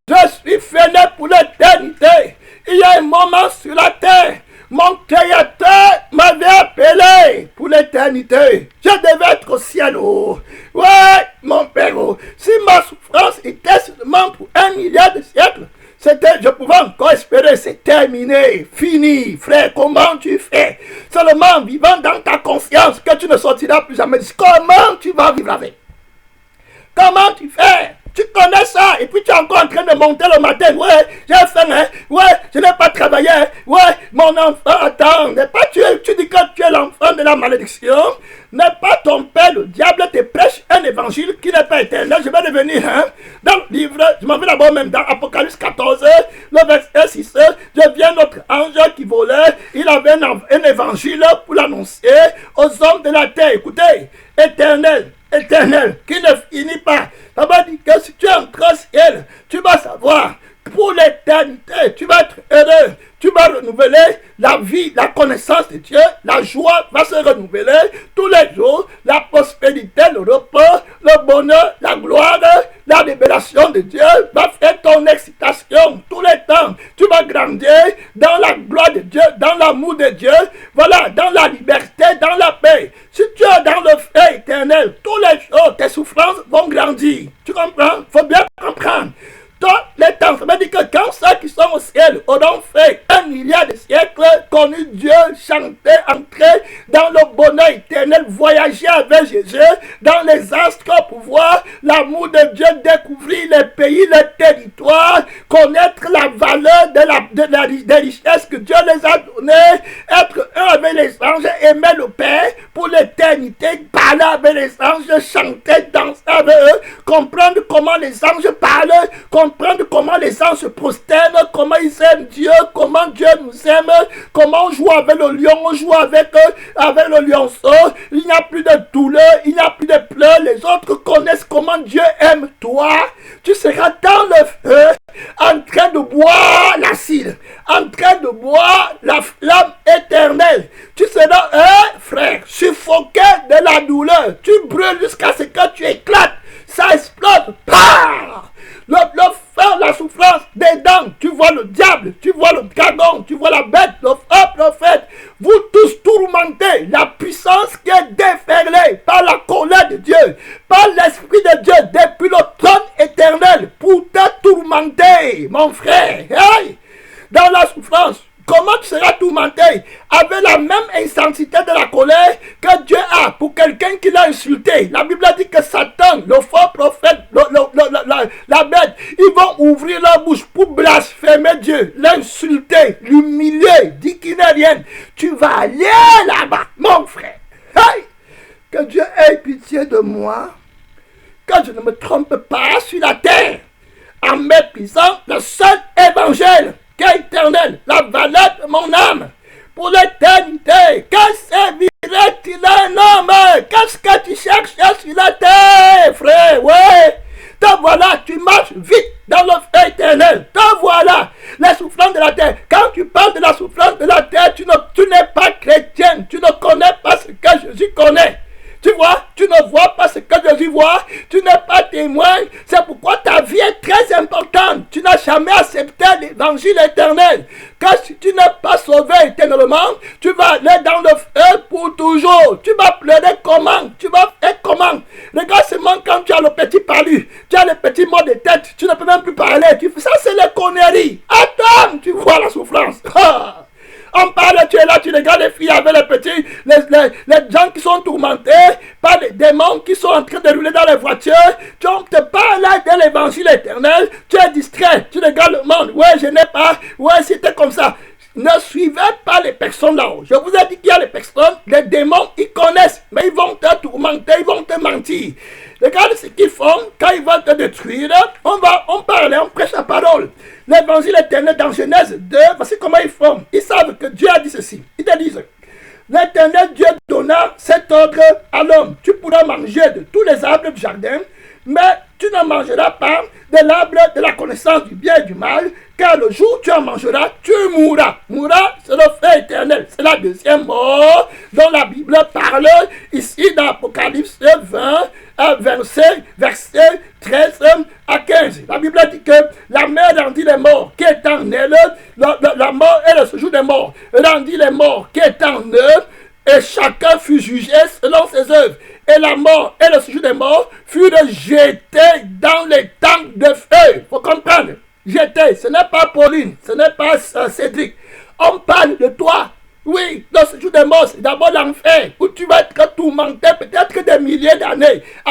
je suis fini pour l'éternité. Il y a un moment sur la terre, mon Créateur m'avait appelé pour l'éternité. Je devais être au ciel. Oh. Ouais, mon Père, oh. Si ma souffrance était seulement pour 1 milliard de siècles, je pouvais encore espérer, c'est terminé. terminé, fini. Frère, comment tu fais? Seulement en vivant dans ta conscience que tu ne sortiras plus jamais. Comment tu vas vivre avec? Comment tu fais? Tu connais ça et puis tu es encore en train de monter le matin. Ouais, j'ai faim, hein? Ouais, je n'ai pas travaillé. Hein? Ouais, mon enfant, attends. N'est pas tu dis que tu es l'enfant de la malédiction. N'est pas ton père, le diable te prêche un évangile qui n'est pas éternel. Je vais revenir hein, dans le livre, je m'en vais d'abord même dans Apocalypse 14, le verset 6. Je viens notre ange qui volait. Il avait un évangile pour l'annoncer aux hommes de la terre. Écoutez, éternel, éternel, qui ne finit pas. Ça veut dire que si tu entres au ciel, tu vas savoir, pour l'éternité, tu vas être heureux. Tu vas renouveler la vie, la connaissance de Dieu. La joie va se renouveler tous les jours. La prospérité, le repos, le bonheur, la gloire, la révélation de Dieu va faire ton excitation tous les temps. Tu vas grandir dans la gloire de Dieu, dans l'amour de Dieu. Voilà, dans la liberté, dans la paix. Si tu es dans le feu éternel, tous les jours, tes souffrances vont grandir. Tu comprends? Il faut bien comprendre. Tous les temps, ça veut dire que quand ceux qui sont au ciel auront fait 1 milliard de siècles, connu Dieu, chanté, entré dans le bonheur éternel, voyager avec Jésus dans les astres pour voir l'amour de Dieu, découvrir les pays, les territoires, connaître la valeur des richesses que Dieu les a données, être un avec les anges, aimer le Père pour l'éternité, parler avec les anges, chanter, danser avec eux, comprendre comment les anges parlent, comprendre comment les anges se prosternent, comment ils aiment Dieu, comment Dieu nous aime, comment on joue avec le lion, on joue avec le lionceau. Il n'y a plus de douleur, il n'y a plus de pleurs. Les autres connaissent comment Dieu aime toi. Tu seras dans le feu, en train de boire l'acide, en train de boire la flamme éternelle. Tu seras, frère, suffoqué de la douleur. Tu brûles jusqu'à ce que tu éclates. Ça explose. Pah! Le feu, la souffrance des dents, tu vois le diable, tu vois le dragon, tu vois la bête, le faux prophète, vous tous tourmentez, la puissance qui est déferlée par la colère de Dieu, par l'Esprit de Dieu, depuis le trône éternel, pour te tourmenter, mon frère, hey, dans la souffrance. Comment tu seras tourmenté avec la même intensité de la colère que Dieu a pour quelqu'un qui l'a insulté? La Bible dit que Satan, le faux prophète, la bête, ils vont ouvrir leur bouche pour blasphémer Dieu, l'insulter, l'humilier, dire qu'il n'est rien. Tu vas aller là-bas, mon frère. Hey! Que Dieu ait pitié de moi, que je ne me trompe pas sur la terre, en méprisant le seul évangile éternel, la valeur de mon âme pour l'éternité. Que servirait-il un homme? Qu'est-ce que tu cherches sur la terre, frère? Ouais, te voilà, tu marches vite dans le feu éternel. Te voilà, les souffrances de la terre. Quand tu parles de la souffrance de la terre, tu n'es pas chrétien, tu ne connais pas ce que Jésus connaît. Tu vois, tu ne vois pas ce que Jésus voit, tu n'es pas témoin, c'est pourquoi ta vie est très importante. Tu n'as jamais accepté l'évangile éternel. Car si tu n'es pas sauvé éternellement, tu vas aller dans le feu pour toujours. Tu vas pleurer comment? Tu vas faire comment? Regarde seulement quand tu as le petit palu, tu as le petit mot de tête, tu ne peux même plus parler. Ça c'est les conneries. Attends, tu vois la souffrance. On parle, tu es là, tu regardes les filles avec les petits, les gens qui sont tourmentés par les démons qui sont en train de rouler dans les voitures. Tu te parles de l'évangile éternel, tu es distrait, tu regardes le monde. Ouais, je n'ai pas, ouais, c'était comme ça. Ne suivez pas les personnes là-haut. Je vous ai dit qu'il y a les personnes, les démons, ils connaissent, mais ils vont te tourmenter, ils vont te mentir. Regarde ce qu'ils font quand ils veulent te détruire. On parle, on prêche la parole. L'évangile éternel dans Genèse 2, voici comment ils font. Ils savent que Dieu a dit ceci. Ils te disent, l'éternel Dieu donna cet ordre à l'homme. Tu pourras manger de tous les arbres du jardin, mais tu ne mangeras pas de l'arbre de la connaissance du bien et du mal, car le jour où tu en mangeras, tu mourras. Mourras, c'est le feu éternel. C'est la deuxième mort dont la Bible parle ici dans Apocalypse 20, verset 13 à 15. La Bible dit que la mer rendit les morts qui étaient en elle, la mort est le séjour des morts, rendit les morts qui étaient en eux, et chacun fut jugé selon ses œuvres. Et la mort et le séjour des morts furent jetés dans les temps de feu. Il faut comprendre. Jetés, ce n'est pas Pauline, ce n'est pas Cédric.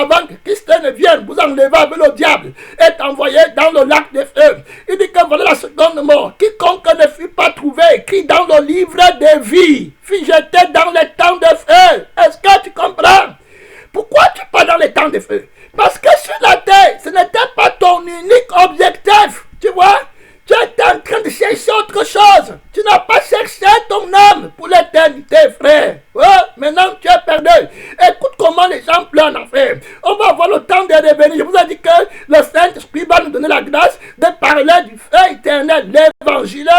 avant que Christ ne vienne vous enlever avec le diable et t'envoyer dans le lac de feu. Il dit que voilà la seconde mort. Quiconque ne fut pas trouvé écrit dans le livre de vie fut jeté dans les temps de feu. Est-ce que tu comprends? Pourquoi tu pars dans les temps de feu? Parce que sur la terre, ce n'était pas ton unique objectif. Tu vois? Tu es en train de chercher autre chose. Tu n'as pas cherché ton âme pour l'éternité, frère. Ouais, maintenant tu es perdu. Écoute comment les gens pleurent en enfer. On va avoir le temps de revenir. Je vous ai dit que le Saint-Esprit va nous donner la grâce de parler du feu éternel, l'évangile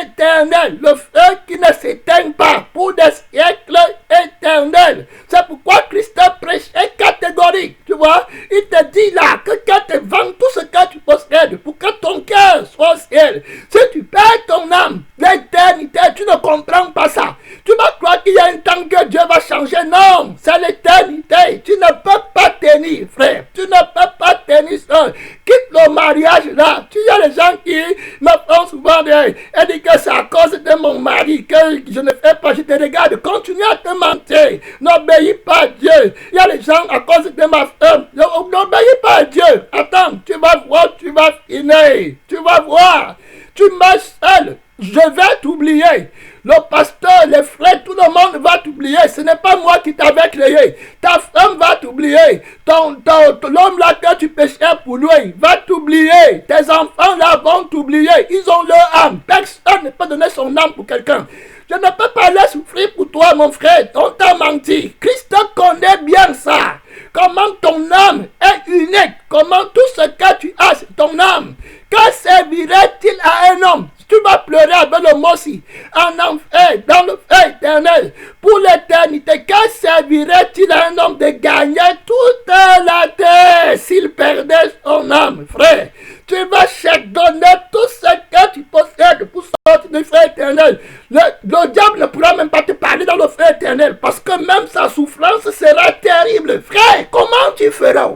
éternel, le feu qui ne s'éteint pas pour des siècles éternels. C'est pourquoi Christ prêchait catégorique. Tu vois, il te dit là que quand tu vends tout ce que tu possèdes pour que ton cœur soit au ciel, si tu perds ton âme, l'éternité, tu ne comprends pas ça. Tu vas croire qu'il y a un temps que Dieu va changer. Non, c'est l'éternité. Tu ne peux pas tenir, frère. Tu ne peux pas tenir seul. Quitte le mariage là. Tu y a les gens qui me font souvent et disent que c'est à cause de mon mari que je ne fais pas. Je te regarde. Continue à te mentir. N'obéis pas à Dieu. Il y a les gens à cause de ma femme. N'obéis pas à Dieu. Attends, tu vas voir, tu vas finir. Tu vas voir. Tu meurs seul. Je vais t'oublier. Le pasteur, les frères, tout le monde va t'oublier. Ce n'est pas moi qui t'avais créé. Ta femme va t'oublier. L'homme là que tu péchais pour lui va t'oublier. Tes enfants là vont t'oublier. Ils ont leur âme. Personne ne peut donner son âme pour quelqu'un. Je ne peux pas aller souffrir pour toi, mon frère. On t'a menti. Christ connaît bien ça. Comment ton âme est unique. Comment tout ce que tu as, c'est ton âme. Que servirait-il à un homme? Tu vas pleurer avec le mot si en enfer, dans le feu éternel, pour l'éternité. Que servirait-il à un homme de gagner toute la terre s'il perdait son âme, frère? Tu vas donner tout ce que tu possèdes pour sortir du feu éternel. Le diable ne pourra même pas te parler dans le feu éternel parce que même sa souffrance sera terrible. Frère, comment tu feras?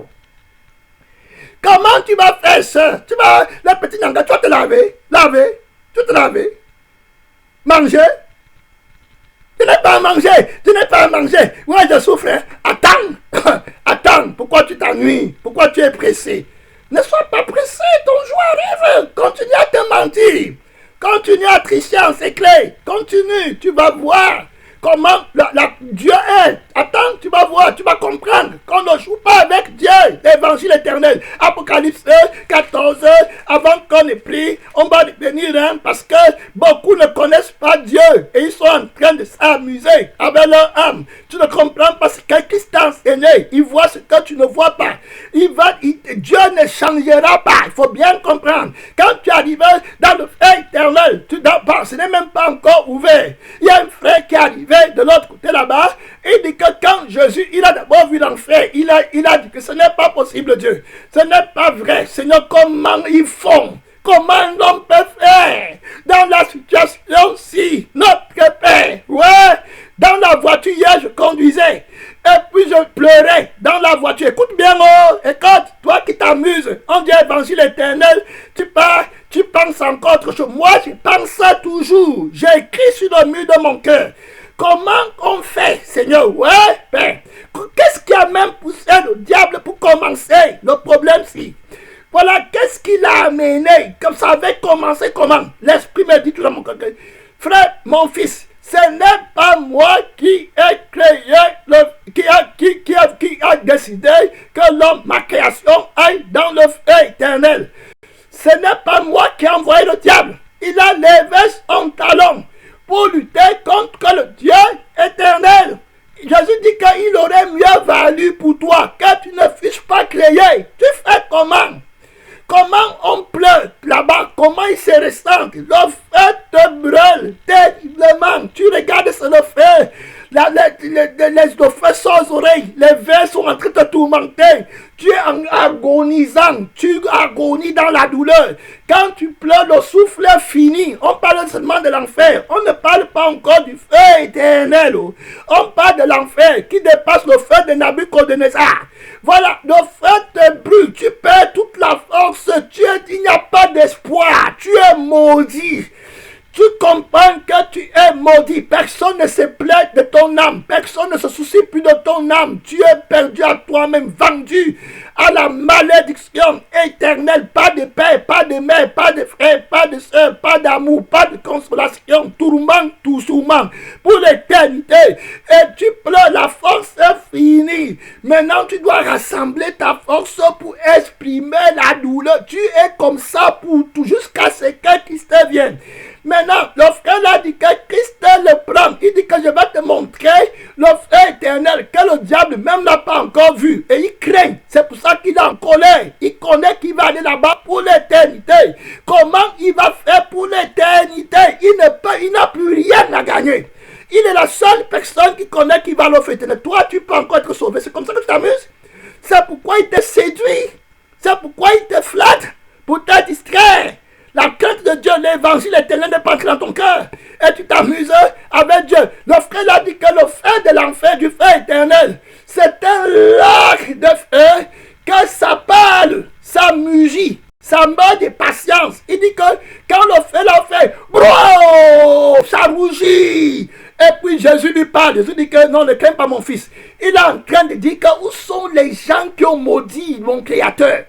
Comment tu vas faire ça? Tu vas, le petit nanga, tu vas te laver. Tu te laver. Manger. Tu n'es pas à manger. Ouais, je souffre. Hein? Attends. Attends. Pourquoi tu t'ennuies? Pourquoi tu es pressé? Ne sois pas pressé. Ton jour arrive. Continue à te mentir. Continue à tricher en secret. Continue. Tu vas voir comment Dieu est. Attends, tu vas voir, tu vas comprendre qu'on ne joue pas avec Dieu, l'évangile éternel. Apocalypse 14, avant qu'on ait pris, on va venir, hein, parce que beaucoup ne connaissent pas Dieu et ils sont en train de s'amuser avec leur âme. Tu ne comprends pas ce que Christ t'a enseigné. Il voit ce que tu ne vois pas. Dieu ne changera pas. Il faut bien comprendre. Quand tu arrives dans le feu éternel, ce n'est même pas encore ouvert. Il y a un frère qui est arrivé de l'autre côté là-bas. Il dit que quand Jésus, il a d'abord vu l'enfer, il a dit que ce n'est pas possible, Dieu. Ce n'est pas vrai. Seigneur, comment ils font? Comment l'homme peut faire dans la situation-ci? Notre Père, ouais, dans la voiture, hier, je conduisais. Et puis je pleurais dans la voiture. Écoute bien, oh, écoute, toi qui t'amuses, on dit évangile éternel, tu penses encore autre chose. Moi, je pense ça toujours. J'ai écrit sur le mur de mon cœur. Comment on fait, Seigneur? Ouais, Père. Qu'est-ce qui a même poussé le diable pour commencer? Le problème, si. Voilà, qu'est-ce qui l'a amené? Comme ça avait commencé comment? L'Esprit me dit tout dans mon cœur. Frère, mon fils, ce n'est pas moi qui ai créé, qui a décidé que l'homme, ma création, aille dans le feu éternel. Ce n'est pas moi qui ai envoyé le diable. Il a levé son talon pour lutter contre le Dieu éternel. Jésus dit qu'il aurait mieux valu pour toi que tu ne fusses pas créé. Tu fais comment? Comment on pleure là-bas? Comment il se ressent? Le feu te brûle terriblement. Tu regardes sur le feu. Le feu sont aux oreilles. Les vers sont en train de te tourmenter. Tu es agonisant. Tu agonises dans la douleur. Quand tu pleures, le souffle est fini. On parle seulement de l'enfer. On ne parle pas encore du feu éternel. On parle de l'enfer qui dépasse le feu de Nabucodonosor. Voilà, le feu te brûle. Tu perds toute la force. Il n'y a pas d'espoir. Tu es maudit. Tu comprends que tu es maudit. Personne ne se plaint de ton âme. Personne ne se soucie plus de ton âme. Tu es perdu à toi-même, vendu à la malédiction éternelle. Pas de père, pas de mère, pas de frère, pas de soeur, pas d'amour, pas de consolation. Tourment, tout souvent pour l'éternité. Et tu pleures, la force est finie. Maintenant, tu dois rassembler ta force pour exprimer la douleur. Tu es comme ça pour tout, jusqu'à ce que Christ vienne. Maintenant, le frère a dit que Christ le prend. Il dit que je vais te montrer le feu éternel que le diable même n'a pas encore vu. Et il craint. C'est pour ça qu'il est en colère. Il connaît qu'il va aller là-bas pour l'éternité. Comment il va faire pour l'éternité? Il n'a plus rien à gagner. Il est la seule personne qui connaît qu'il va le feu éternel. Toi, tu peux encore être sauvé. C'est comme ça que tu t'amuses. C'est pourquoi il te séduit. C'est pourquoi il te flatte. Pour te distraire. La crainte de Dieu, l'évangile éternel n'est pas entré dans ton cœur. Et tu t'amuses avec Dieu. Le frère a dit que le feu de l'enfer, du feu éternel, c'est un lac de feu que ça parle, ça mugit, ça meurt de patience. Il dit que quand le feu l'a fait, bro, ça rougit. Et puis Jésus lui parle. Jésus dit que non, ne crains pas mon fils. Il est en train de dire que où sont les gens qui ont maudit mon Créateur?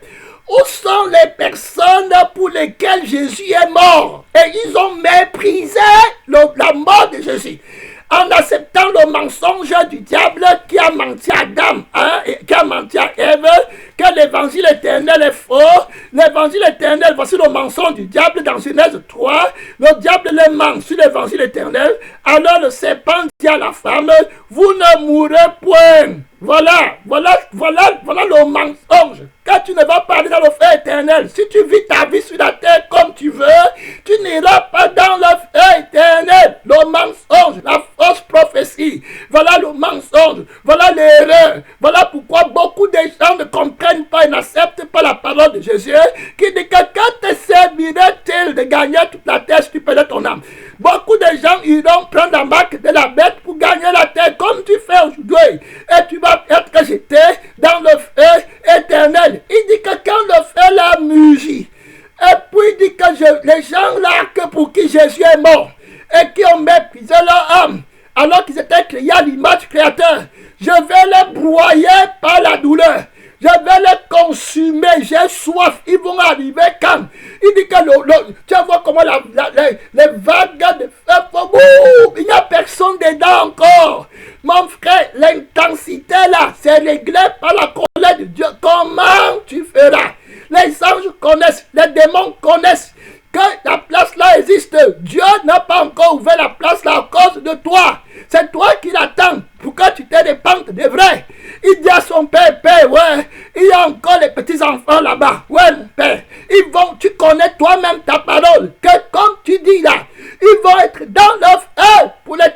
Où sont les personnes pour lesquelles Jésus est mort? Et ils ont méprisé la mort de Jésus. En acceptant le mensonge du diable qui a menti à Adam, et qui a menti à Ève, que l'évangile éternel est faux. L'évangile éternel, voici le mensonge du diable dans Genèse 3. Le diable les ment sur l'évangile éternel. Alors le serpent dit à la femme, vous ne mourrez point. Voilà le mensonge. Quand tu ne vas pas aller dans le feu éternel, si tu vis ta vie sur la terre comme tu veux, tu n'iras pas dans le feu éternel. Le mensonge, la fausse prophétie, voilà le mensonge, voilà l'erreur. Voilà pourquoi beaucoup de gens ne comprennent pas et n'acceptent pas la parole de Jésus, qui dit que quand te servirait-il de gagner toute la terre si tu perdais ton âme? Beaucoup de gens iront prendre la marque de la bête pour gagner la terre comme tu fais aujourd'hui. Et tu vas être jeté dans le feu éternel. Il dit que quand le feu la mugit, et puis il dit que les gens là que pour qui Jésus est mort, et qui ont méprisé leur âme, alors qu'ils étaient créés à l'image du Créateur, je vais les broyer par la douleur. Je vais les consumer, j'ai soif. Ils vont arriver quand? Il dit que tu vois comment les vagues de feu font boum. Il n'y a personne dedans encore. Mon frère, l'intensité là, c'est réglé par la colère de Dieu. Comment tu feras? Les anges connaissent, les démons connaissent que la place là existe. Dieu n'a pas encore ouvert la place là à cause de toi. C'est toi qui l'attends pour que tu te répandes de vrai. Il dit à son père, père, ouais, il y a encore les petits enfants là-bas. Ouais, mon père, tu connais toi-même ta parole, que comme tu dis là, ils vont être dans leur feu.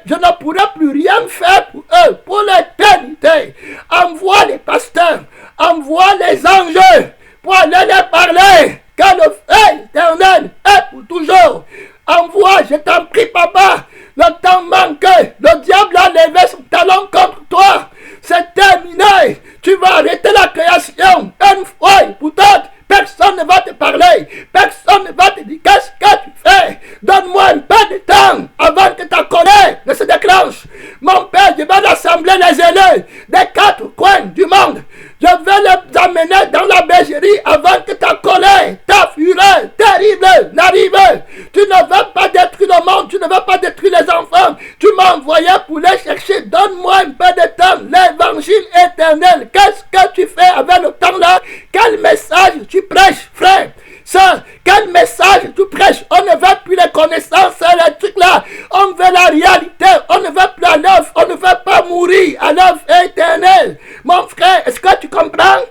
Je ne pourrai plus rien faire pour eux, pour l'éternité. Envoie les pasteurs, envoie les anges pour aller les parler, car le feu éternel est pour toujours. Envoie, je t'en prie, papa. Le temps manque. Le diable a levé son talon contre toi. C'est terminé. Tu vas arrêter la création. Une fois et pour toutes. Personne ne va te parler. Personne ne va te dire qu'est-ce que tu fais. Donne-moi un peu de temps avant que ta colère ne se déclenche. Mon père, je vais rassembler les élus des quatre coins du monde. Je vais les amener dans la bergerie avant que ta colère, ta fureur terrible n'arrive. Tu ne veux pas détruire le monde, tu ne veux pas détruire les enfants. Tu m'as envoyé pour les chercher. Donne-moi un peu de temps. L'évangile éternel, qu'est-ce que tu fais avec le temps là? Quel message tu prêches, frère? Ça, quel message tu prêches? On ne veut plus les connaissances, les trucs là. On veut la réalité. On ne veut plus à l'œuvre. On ne veut pas mourir à l'œuvre éternelle. Mon frère, est-ce que tu comprends?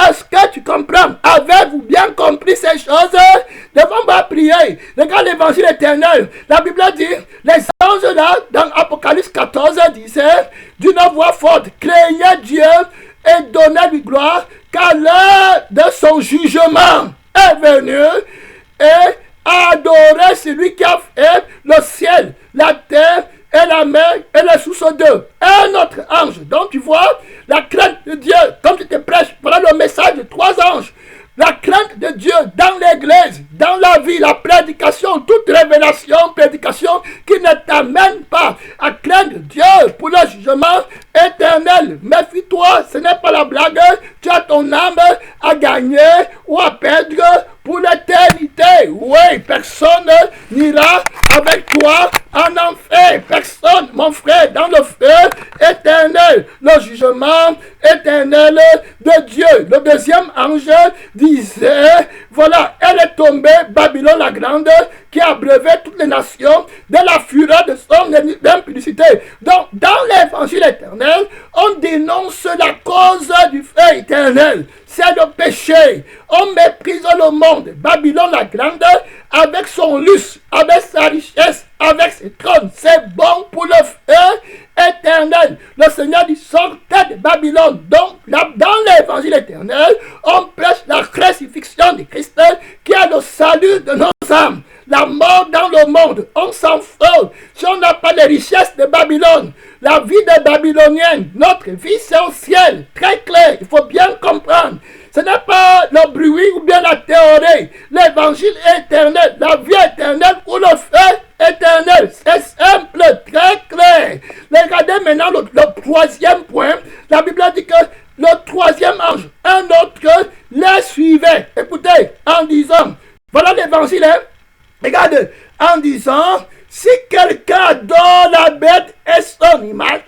Est-ce que tu comprends? Avez-vous bien compris ces choses? Devant ma prière, regarde l'évangile éternel. La Bible dit, les anges là, dans Apocalypse 14, disaient, d'une voix forte, craignez Dieu et donnez-lui gloire, car l'heure de son jugement est venu, et adorer celui qui a fait le ciel, la terre et la mer et les sources d'eux. Un autre ange. Donc tu vois, la crainte de Dieu, comme tu te prêches, voilà le message de trois anges. La crainte de Dieu dans l'église, dans la vie, la prédication, toute révélation, prédication âme à gagner ou à perdre pour l'éternité. Oui, personne n'ira avec toi en enfer. Personne, mon frère, dans le feu éternel, le jugement éternel de Dieu. Le deuxième ange disait, voilà, elle est tombée, Babylone la grande, qui a abreuvé toutes les nations de la fureur de son impudicité. Donc, dans l'évangile éternel, on dénonce la cause du feu éternel. C'est le péché. On méprise le monde. Babylone la grande, avec son luxe, avec sa richesse, avec ses trônes, c'est bon pour le feu éternel. Le Seigneur dit, sortez de Babylone. Donc, là, dans l'évangile éternel, on prêche la crucifixion de Christ, qui est le salut de nos âmes. La mort dans le monde, on s'en fout. Si on n'a pas les richesses de Babylone, la vie des Babyloniens, notre vie c'est au ciel, très clair, il faut bien comprendre. Ce n'est pas le bruit ou bien la théorie, l'évangile éternel, la vie éternelle ou le feu éternel. C'est simple, très clair. Regardez maintenant le troisième point. La Bible dit que le troisième ange, un autre, les suivait. Écoutez, en disant, voilà l'évangile, hein? Regarde, en disant, si quelqu'un adore la bête et son image,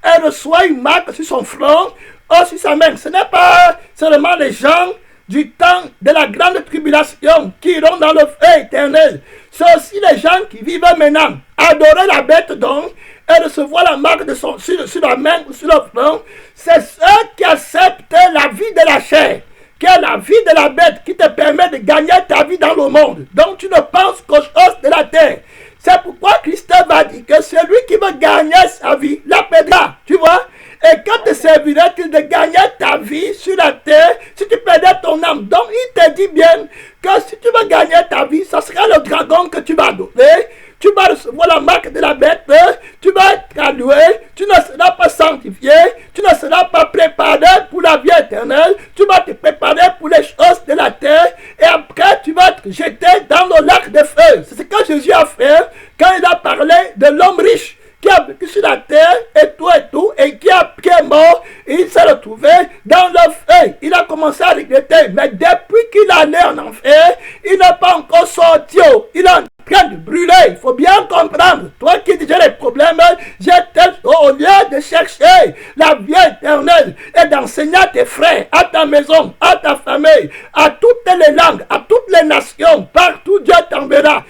elle reçoit une marque sur son front ou sur sa main. Ce n'est pas seulement les gens du temps de la grande tribulation qui iront dans le feu éternel. C'est aussi les gens qui vivent maintenant. Adorer la bête donc et recevoir la marque de sur la main ou sur le front, c'est ceux qui acceptent la vie de la chair, qui est la vie de la bête, qui te permet de gagner ta vie dans le monde. Donc tu ne penses qu'aux choses de la terre. C'est pourquoi Christ va dire que celui qui veut gagner sa vie la perdra. Tu vois? Et quand te servirait-il de gagner ta vie sur la terre si tu perdais ton âme? Donc il te dit bien que si tu veux gagner ta vie, ce sera le dragon que tu vas adorer. Tu vas recevoir la marque de la bête, tu vas être alloué, tu ne seras pas sanctifié, tu ne seras pas préparé pour la vie éternelle, tu vas te préparer pour les choses de la terre, et après tu vas être jeté dans le lac de feu. C'est ce que Jésus a fait quand il a parlé de l'homme riche qui a vécu sur la terre et tout, et qui est mort, et il s'est retrouvé dans le feu. Il a commencé à regretter, mais depuis qu'il allait en enfer, il n'a pas encore sorti. Il est en train de brûler. Il faut bien comprendre. Toi qui dis j'ai des problèmes, au lieu de chercher la vie éternelle et d'enseigner à tes frères, à ta maison, à ta famille, à toutes les langues, à toutes les nations, partout Dieu t'enverra.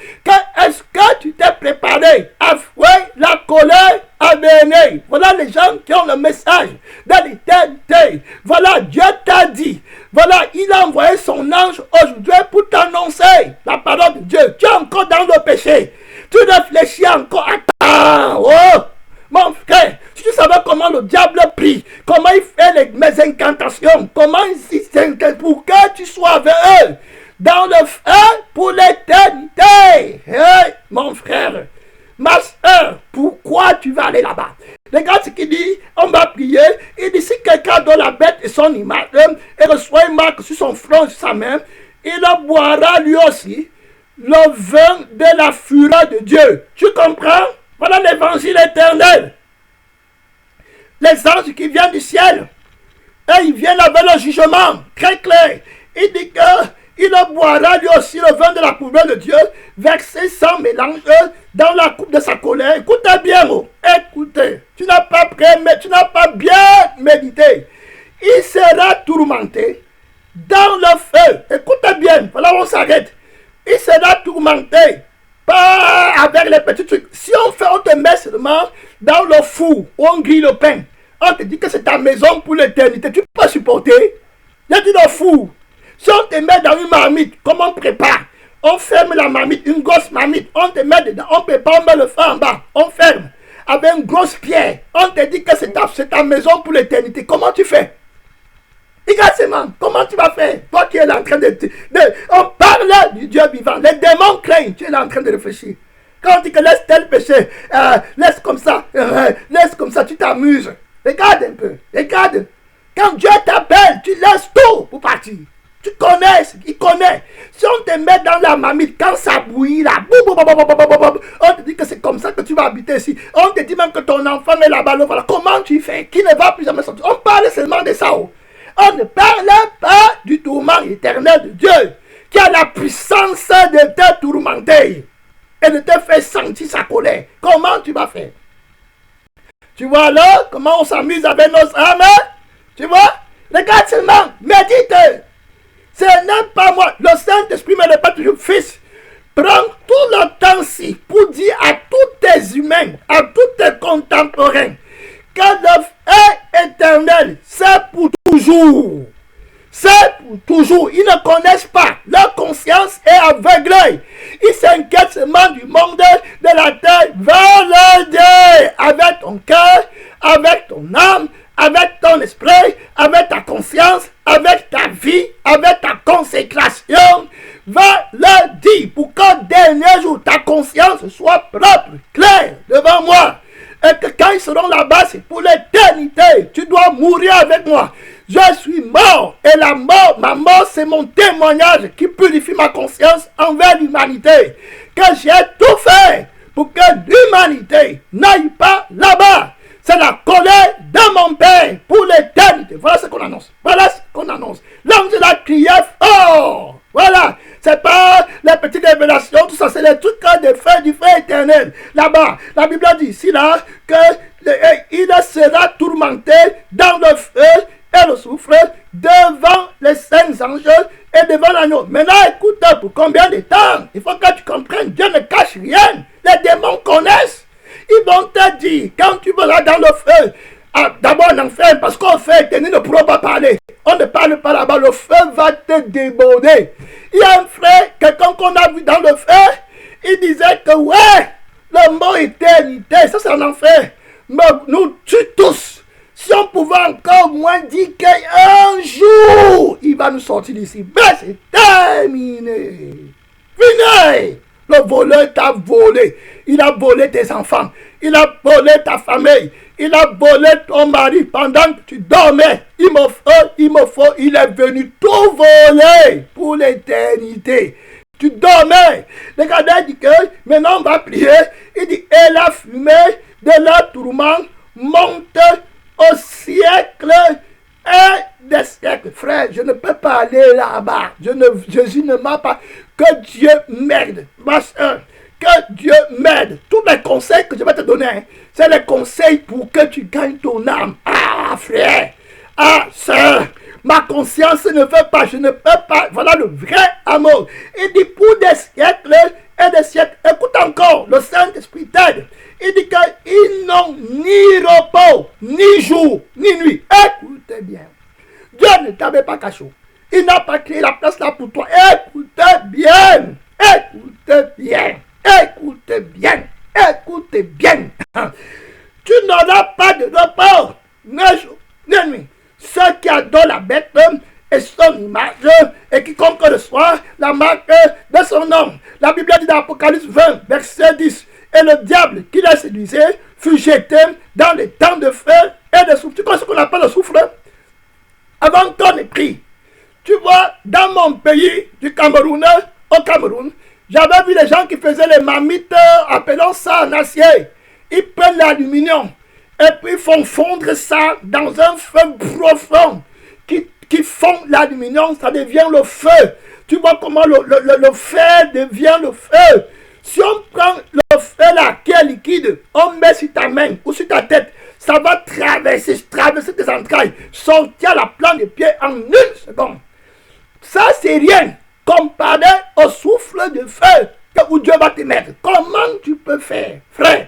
Est-ce que tu t'es préparé à fouer la colère à venir? Voilà les gens qui ont le message de l'éternité. Voilà, Dieu t'a dit. Voilà, il a envoyé son ange aujourd'hui pour t'annoncer la parole de Dieu. Tu es encore dans le péché. Tu réfléchis encore. Attends, oh, mon frère, si tu savais comment le diable prie, comment il fait mes incantations, comment il s'inquiète pour que tu sois avec eux dans le feu pour l'éternité. Hey, mon frère, ma soeur, pourquoi tu vas aller là-bas? Regarde ce qu'il dit, on va prier. Il dit, si quelqu'un adore la bête et son image, et reçoit une marque sur son front, sur sa main, il boira lui aussi le vin de la fureur de Dieu. Tu comprends? Voilà l'évangile éternel. Les anges qui viennent du ciel, et ils viennent avec le jugement, très clair. Il dit que il boira lui aussi le vin de la fureur de Dieu, versé sans mélange dans la coupe de sa colère. Écoutez bien, oh. Écoutez, tu n'as pas prêt, mais tu n'as pas bien médité. Il sera tourmenté dans le feu. Écoutez bien, voilà où on s'arrête. Il sera tourmenté, pas avec les petits trucs. Si on te met seulement dans le four où on grille le pain, on te dit que c'est ta maison pour l'éternité, tu peux pas supporter. Il y a dit le four. Si on te met dans une marmite, comment on prépare? On ferme la marmite, une grosse marmite, on te met dedans, on prépare, on met le feu en bas, on ferme. Avec une grosse pierre, on te dit que c'est ta maison pour l'éternité. Comment tu fais? Regarde, comment tu vas faire? Toi qui es là en train on parle du Dieu vivant. Les démons craignent, tu es là en train de réfléchir. Quand on dit que laisse tel péché, laisse comme ça, tu t'amuses. Regarde un peu, regarde. Quand Dieu t'appelle, tu laisses tout pour partir. Tu connais, il connaît. Si on te met dans la marmite, quand ça bouillit là, on te dit que c'est comme ça que tu vas habiter ici. On te dit même que ton enfant est là-bas, voilà. Comment tu fais? Qui ne va plus jamais sortir? On parle seulement de ça. on ne parle pas du tourment éternel de Dieu, qui a la puissance de te tourmenter et de te faire sentir sa colère. Comment tu vas faire? Tu vois là comment on s'amuse avec nos âmes? Tu vois? Regarde seulement, médite. Ce n'est pas moi. Le Saint-Esprit me répète toujours, fils, prends tout le temps-ci pour dire à tous tes humains, à tous tes contemporains, que le feu éternel, c'est pour toujours. C'est pour toujours. Ils ne connaissent pas. Leur conscience est aveuglée. Ils s'inquiètent seulement du monde de la terre. Va le Dieu avec ton cœur, avec ton âme, avec ton esprit, avec ta conscience, avec ta vie, avec ta consécration. Va le dire pour qu'au dernier jour, ta conscience soit propre, claire devant moi. Et que quand ils seront là-bas, c'est pour l'éternité. Tu dois mourir avec moi. Je suis mort. Et la mort, ma mort, c'est mon témoignage qui purifie ma conscience envers l'humanité. Que j'ai tout fait pour que l'humanité n'aille pas là-bas. C'est la colère de mon Père pour l'éternité. Voilà ce qu'on annonce. Voilà ce qu'on annonce. L'ange a crié fort. Voilà. C'est pas les petites révélations, tout ça, c'est les trucs de feu, du feu éternel. Là-bas, la Bible dit ici, là, qu'il sera tourmenté dans le feu et le soufre devant les saints anges et devant l'agneau. Maintenant, écoute, pour combien de temps? Il faut que tu comprennes, Dieu ne cache rien. Les démons connaissent. Ils vont te dire, quand tu vas dans le feu, d'abord en enfer, parce qu'au feu éternel ne pourra pas parler. On ne parle pas là-bas, le feu va te déborder. Il y a un frère, quelqu'un qu'on a vu dans le feu, il disait que ouais, le mot éternité, ça c'est en enfer. Mais nous tous, si on pouvait encore moins dire qu'un jour, il va nous sortir d'ici. Mais c'est terminé. Fini. Le voleur t'a volé. Il a volé tes enfants. Il a volé ta famille. Il a volé ton mari pendant que tu dormais. Il est venu tout voler pour l'éternité. Tu dormais. Le gars dit que maintenant on va prier. Il dit, et la fumée de leur tourment monte au siècle et des siècles. Frère, je ne peux pas aller là-bas. Jésus ne m'a pas. Que Dieu m'aide. Ma soeur, que Dieu m'aide. Tous les conseils que je vais te donner, hein, c'est les conseils pour que tu gagnes ton âme. Ah, frère. Ah, sœur. Ma conscience ne veut pas. Je ne peux pas. Voilà le vrai amour. Il dit pour des siècles et des siècles. Écoute encore. Le Saint-Esprit t'aide. Il dit qu'ils n'ont ni repos, ni jour, ni nuit. Écoutez bien. Dieu ne t'avait pas caché. Il n'a pas créé la place là pour toi. Écoutez bien. Écoutez bien. Écoutez bien. Écoutez bien. Tu n'auras pas de repos, ni jour, ni nuit. Ceux qui adorent la bête et son image et quiconque reçoit la marque de son nom. La Bible dit dans Apocalypse 20, verset 10. Et le diable qui l'a séduisé fut jeté dans les temps de feu et de soufre. Tu connais ce qu'on appelle le soufre? Avant qu'on ait pris. Tu vois, dans mon pays du Cameroun, au Cameroun, j'avais vu les gens qui faisaient les marmites, appelant ça en acier. Ils prennent l'aluminium et puis ils font fondre ça dans un feu profond qui fond l'aluminium, ça devient le feu. Tu vois comment le fer devient le feu. Si on prend le feu là qui est liquide, on met sur ta main ou sur ta tête, ça va traverser tes entrailles, sortir la plante des pieds en 1 seconde. Ça, c'est rien comparé au souffle de feu où Dieu va te mettre. Comment tu peux faire, frère?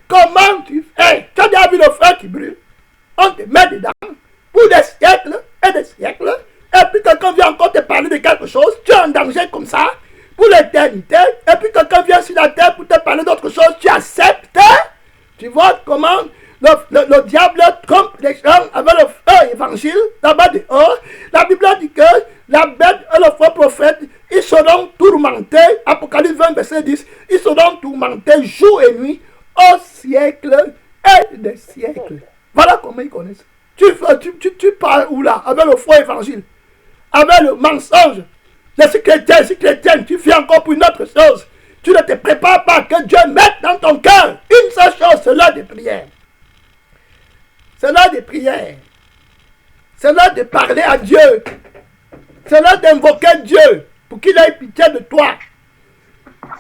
Comment tu fais? Tu as déjà vu le feu qui brûle? On te met dedans pour des siècles et des siècles. Et puis quelqu'un vient encore te parler de quelque chose. Tu es en danger comme ça pour l'éternité. Et puis quelqu'un vient sur la terre pour te parler d'autre chose. Tu acceptes? Tu vois comment le diable trompe les gens avec le feu évangile là-bas dehors. La Bible dit que la bête et le faux prophète, ils seront tourmentés. Apocalypse 20, verset 10. Ils seront tourmentés jour et nuit au siècle et des siècles. Voilà comment ils connaissent. Tu parles où là? Avec le faux évangile. Avec le mensonge. Les chrétiens, tu fais encore pour une autre chose. Tu ne te prépares pas que Dieu mette dans ton cœur une seule chose, c'est l'heure des prières. C'est l'heure des prières. C'est l'heure de parler à Dieu. C'est l'heure d'invoquer Dieu pour qu'il ait pitié de toi.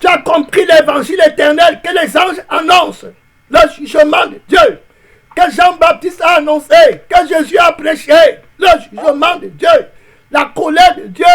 Tu as compris l'évangile éternel que les anges annoncent. Le jugement de Dieu. Que Jean-Baptiste a annoncé. Que Jésus a prêché. Le jugement de Dieu. La colère de Dieu.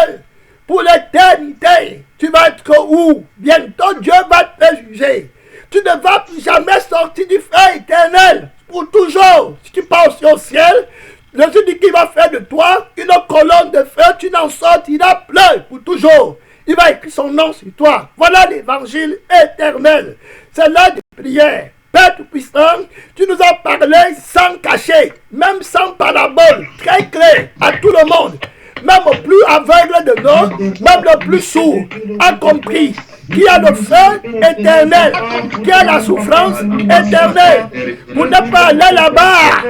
Pour l'éternité. Tu vas être où? Bientôt Dieu va te juger. Tu ne vas plus jamais sortir du feu éternel. Pour toujours. Si tu pars aussi au ciel, Jésus dit qu'il va faire de toi une colonne de feu. Tu n'en sortiras plus pour toujours. Il va écrire son nom sur toi. Voilà l'évangile éternel. C'est l'heure de prière. Père Tout-Puissant, tu nous as parlé sans cacher, même sans parabole, très clair à tout le monde. Même le plus aveugle de nous, même le plus sourd, a compris qu'il y a le feu éternel, qu'il y a la souffrance éternelle. Pour ne pas aller là-bas,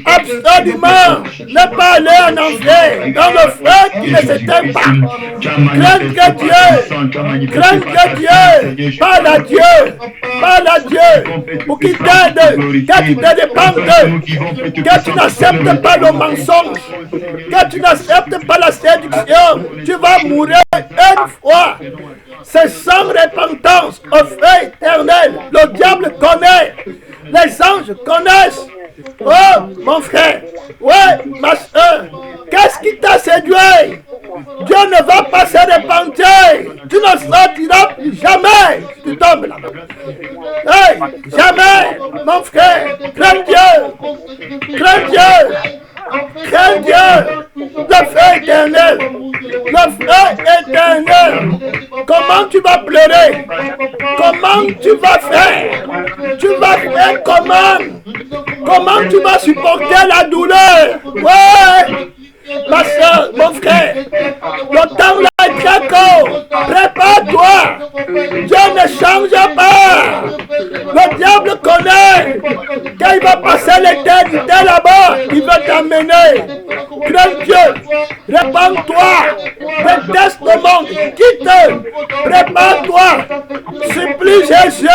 absolument, ne pas aller en enfer, dans le feu qui ne s'éteint pas. Crains que Dieu, parle à Dieu, pour qu'il t'aide, que tu te dépendes, que tu n'acceptes pas le mensonge, que tu n'acceptes pas la séduction. Tu vas mourir une fois. C'est sans repentance au feu éternel. Le diable connaît. Les anges connaissent. Oh, mon frère. Ouais, ma soeur. Qu'est-ce qui t'a séduit? Dieu ne va pas se repentir. Tu ne sortiras plus jamais. Tu tombes là-bas. Hey, jamais, mon frère. Crains Dieu. Crains Dieu. Crains Dieu. Le feu éternel. Le feu éternel. Comment tu vas pleurer? Comment tu vas faire? Tu vas faire comment? Comment tu vas supporter la douleur? Ouais! Ma soeur, mon frère, le temps là est très court. Prépare-toi. Dieu ne change pas. Le diable connaît. Quand il va passer l'éternité là-bas, il va t'amener. Crains Dieu. Répands-toi. Déteste le monde. Quitte. Prépare-toi. Supplie Jésus.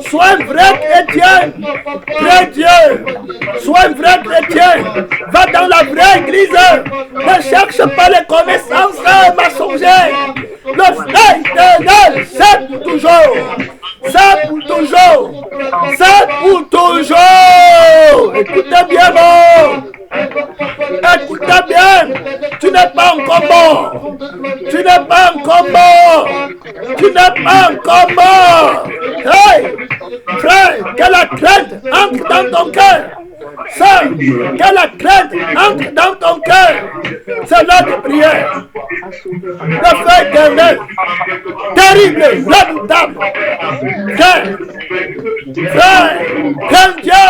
Sois un vrai chrétien. Crains Dieu. Sois un vrai chrétien. Va dans la vraie église. Ne cherche pas les connaissances mensongères. Le feu éternel, c'est pour toujours. C'est pour toujours. C'est pour toujours. Écoutez bien, bon. Écoutez bien. Tu n'es pas encore mort. Tu n'es pas encore mort. Tu n'es pas encore mort. Hey, frère, que la crainte entre dans ton cœur. Sœur, que la crainte entre dans ton cœur. C'est l'heure de prière. Le feu éternel, terrible, redoutable. Frère, crains Dieu.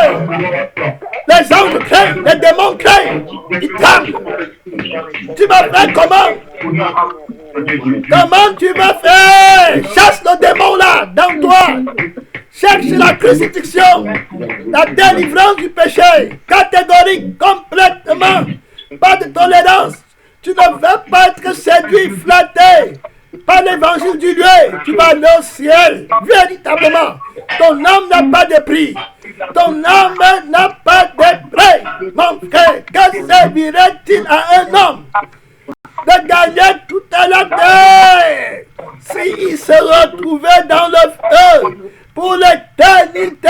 Les anges craignent, les démons craignent. Ils tremblent. Tu vas faire comment? Comment tu vas faire? Chasse le démon là, dans toi. Cherche la crucifixion, la délivrance du péché, catégorique, complètement, pas de tolérance. Tu ne veux pas être séduit, flatté par l'évangile du lieu. Tu vas aller au ciel, véritablement. Ton âme n'a pas de prix. Ton âme n'a pas de prix. Mon frère, que servirait-il à un homme de gagner toute la terre s'il se retrouvait dans le feu pour l'éternité,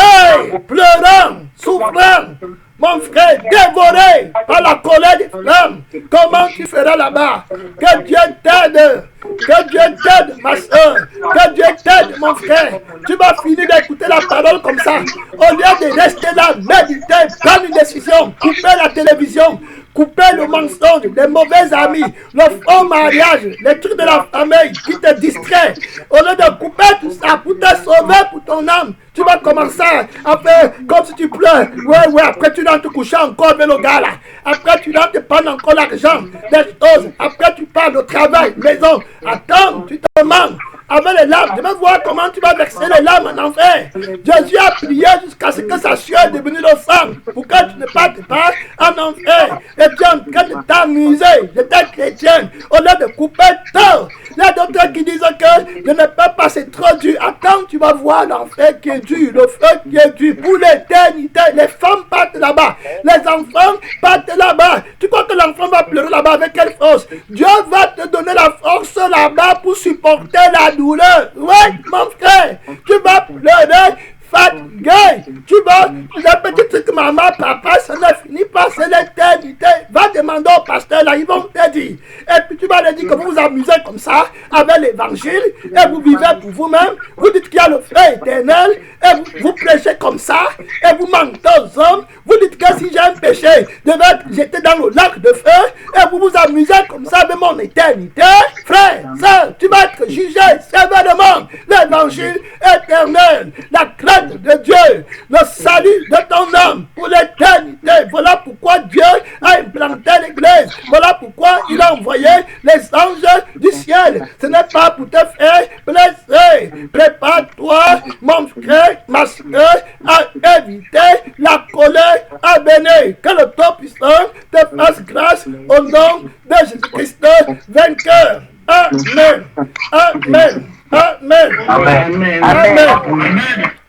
pleurant, souffrant, mon frère, dévoré par la colère des flammes? Comment tu feras là-bas? Que Dieu t'aide, que Dieu t'aide, ma soeur, que Dieu t'aide, mon frère. Tu vas finir d'écouter la parole comme ça. Au lieu de rester là, méditer, prendre une décision, couper la télévision, couper le mensonge, les mauvais amis, le faux mariage, les trucs de la famille qui te distraient. Au lieu de couper tout ça pour te sauver pour ton âme, tu vas commencer à faire comme si tu pleures. Ouais, après tu vas te coucher encore avec le gars là. Après tu vas te prendre encore l'argent, des choses. Après tu parles de travail, maison. Attends, tu te manques. Avec les larmes, je vais voir comment tu vas verser les larmes en enfer. Jésus a prié jusqu'à ce que sa sueur est devenue le sang, pour que tu ne partes pas en enfer. Et tu es en train de t'amuser, de t'être chrétien, au lieu de couper tout. Il y a d'autres qui disent que je ne peux pas, c'est trop dur. Attends, tu vas voir l'enfer qui est dur, le feu qui est dur pour l'éternité. Les femmes partent là-bas, les enfants partent là-bas. Tu crois que l'enfant va pleurer là-bas avec quelle force? Dieu va te donner la force là-bas pour supporter la douleur. Oui, mon frère, tu vas pleurer. Fatigué, tu vas, la petite truc, maman, papa, ça ne finit pas, c'est l'éternité. Va demander au pasteur, là, ils vont te dire. Et puis tu vas leur dire que vous vous amusez comme ça, avec l'évangile, et vous vivez pour vous-même. Vous dites qu'il y a le feu éternel, et vous prêchez comme ça, et vous mentez aux hommes. Vous dites que si j'ai un péché, je vais être jeté dans le lac de feu, et vous vous amusez comme ça avec mon éternité. Frère, sœur, tu vas être jugé sévèrement. L'évangile éternel, la crainte de Dieu, le salut de ton âme pour l'éternité. Voilà pourquoi Dieu a implanté l'église. Voilà pourquoi il a envoyé les anges du ciel. Ce n'est pas pour te faire plaisir. Prépare-toi, mon frère, ma soeur, à éviter la colère à bénir. Que le Tout-Puissant te fasse grâce au nom de Jésus-Christ, vainqueur. Amen. Amen. Amen. Amen. Amen.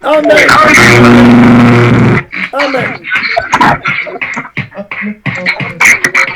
Amen. Amen.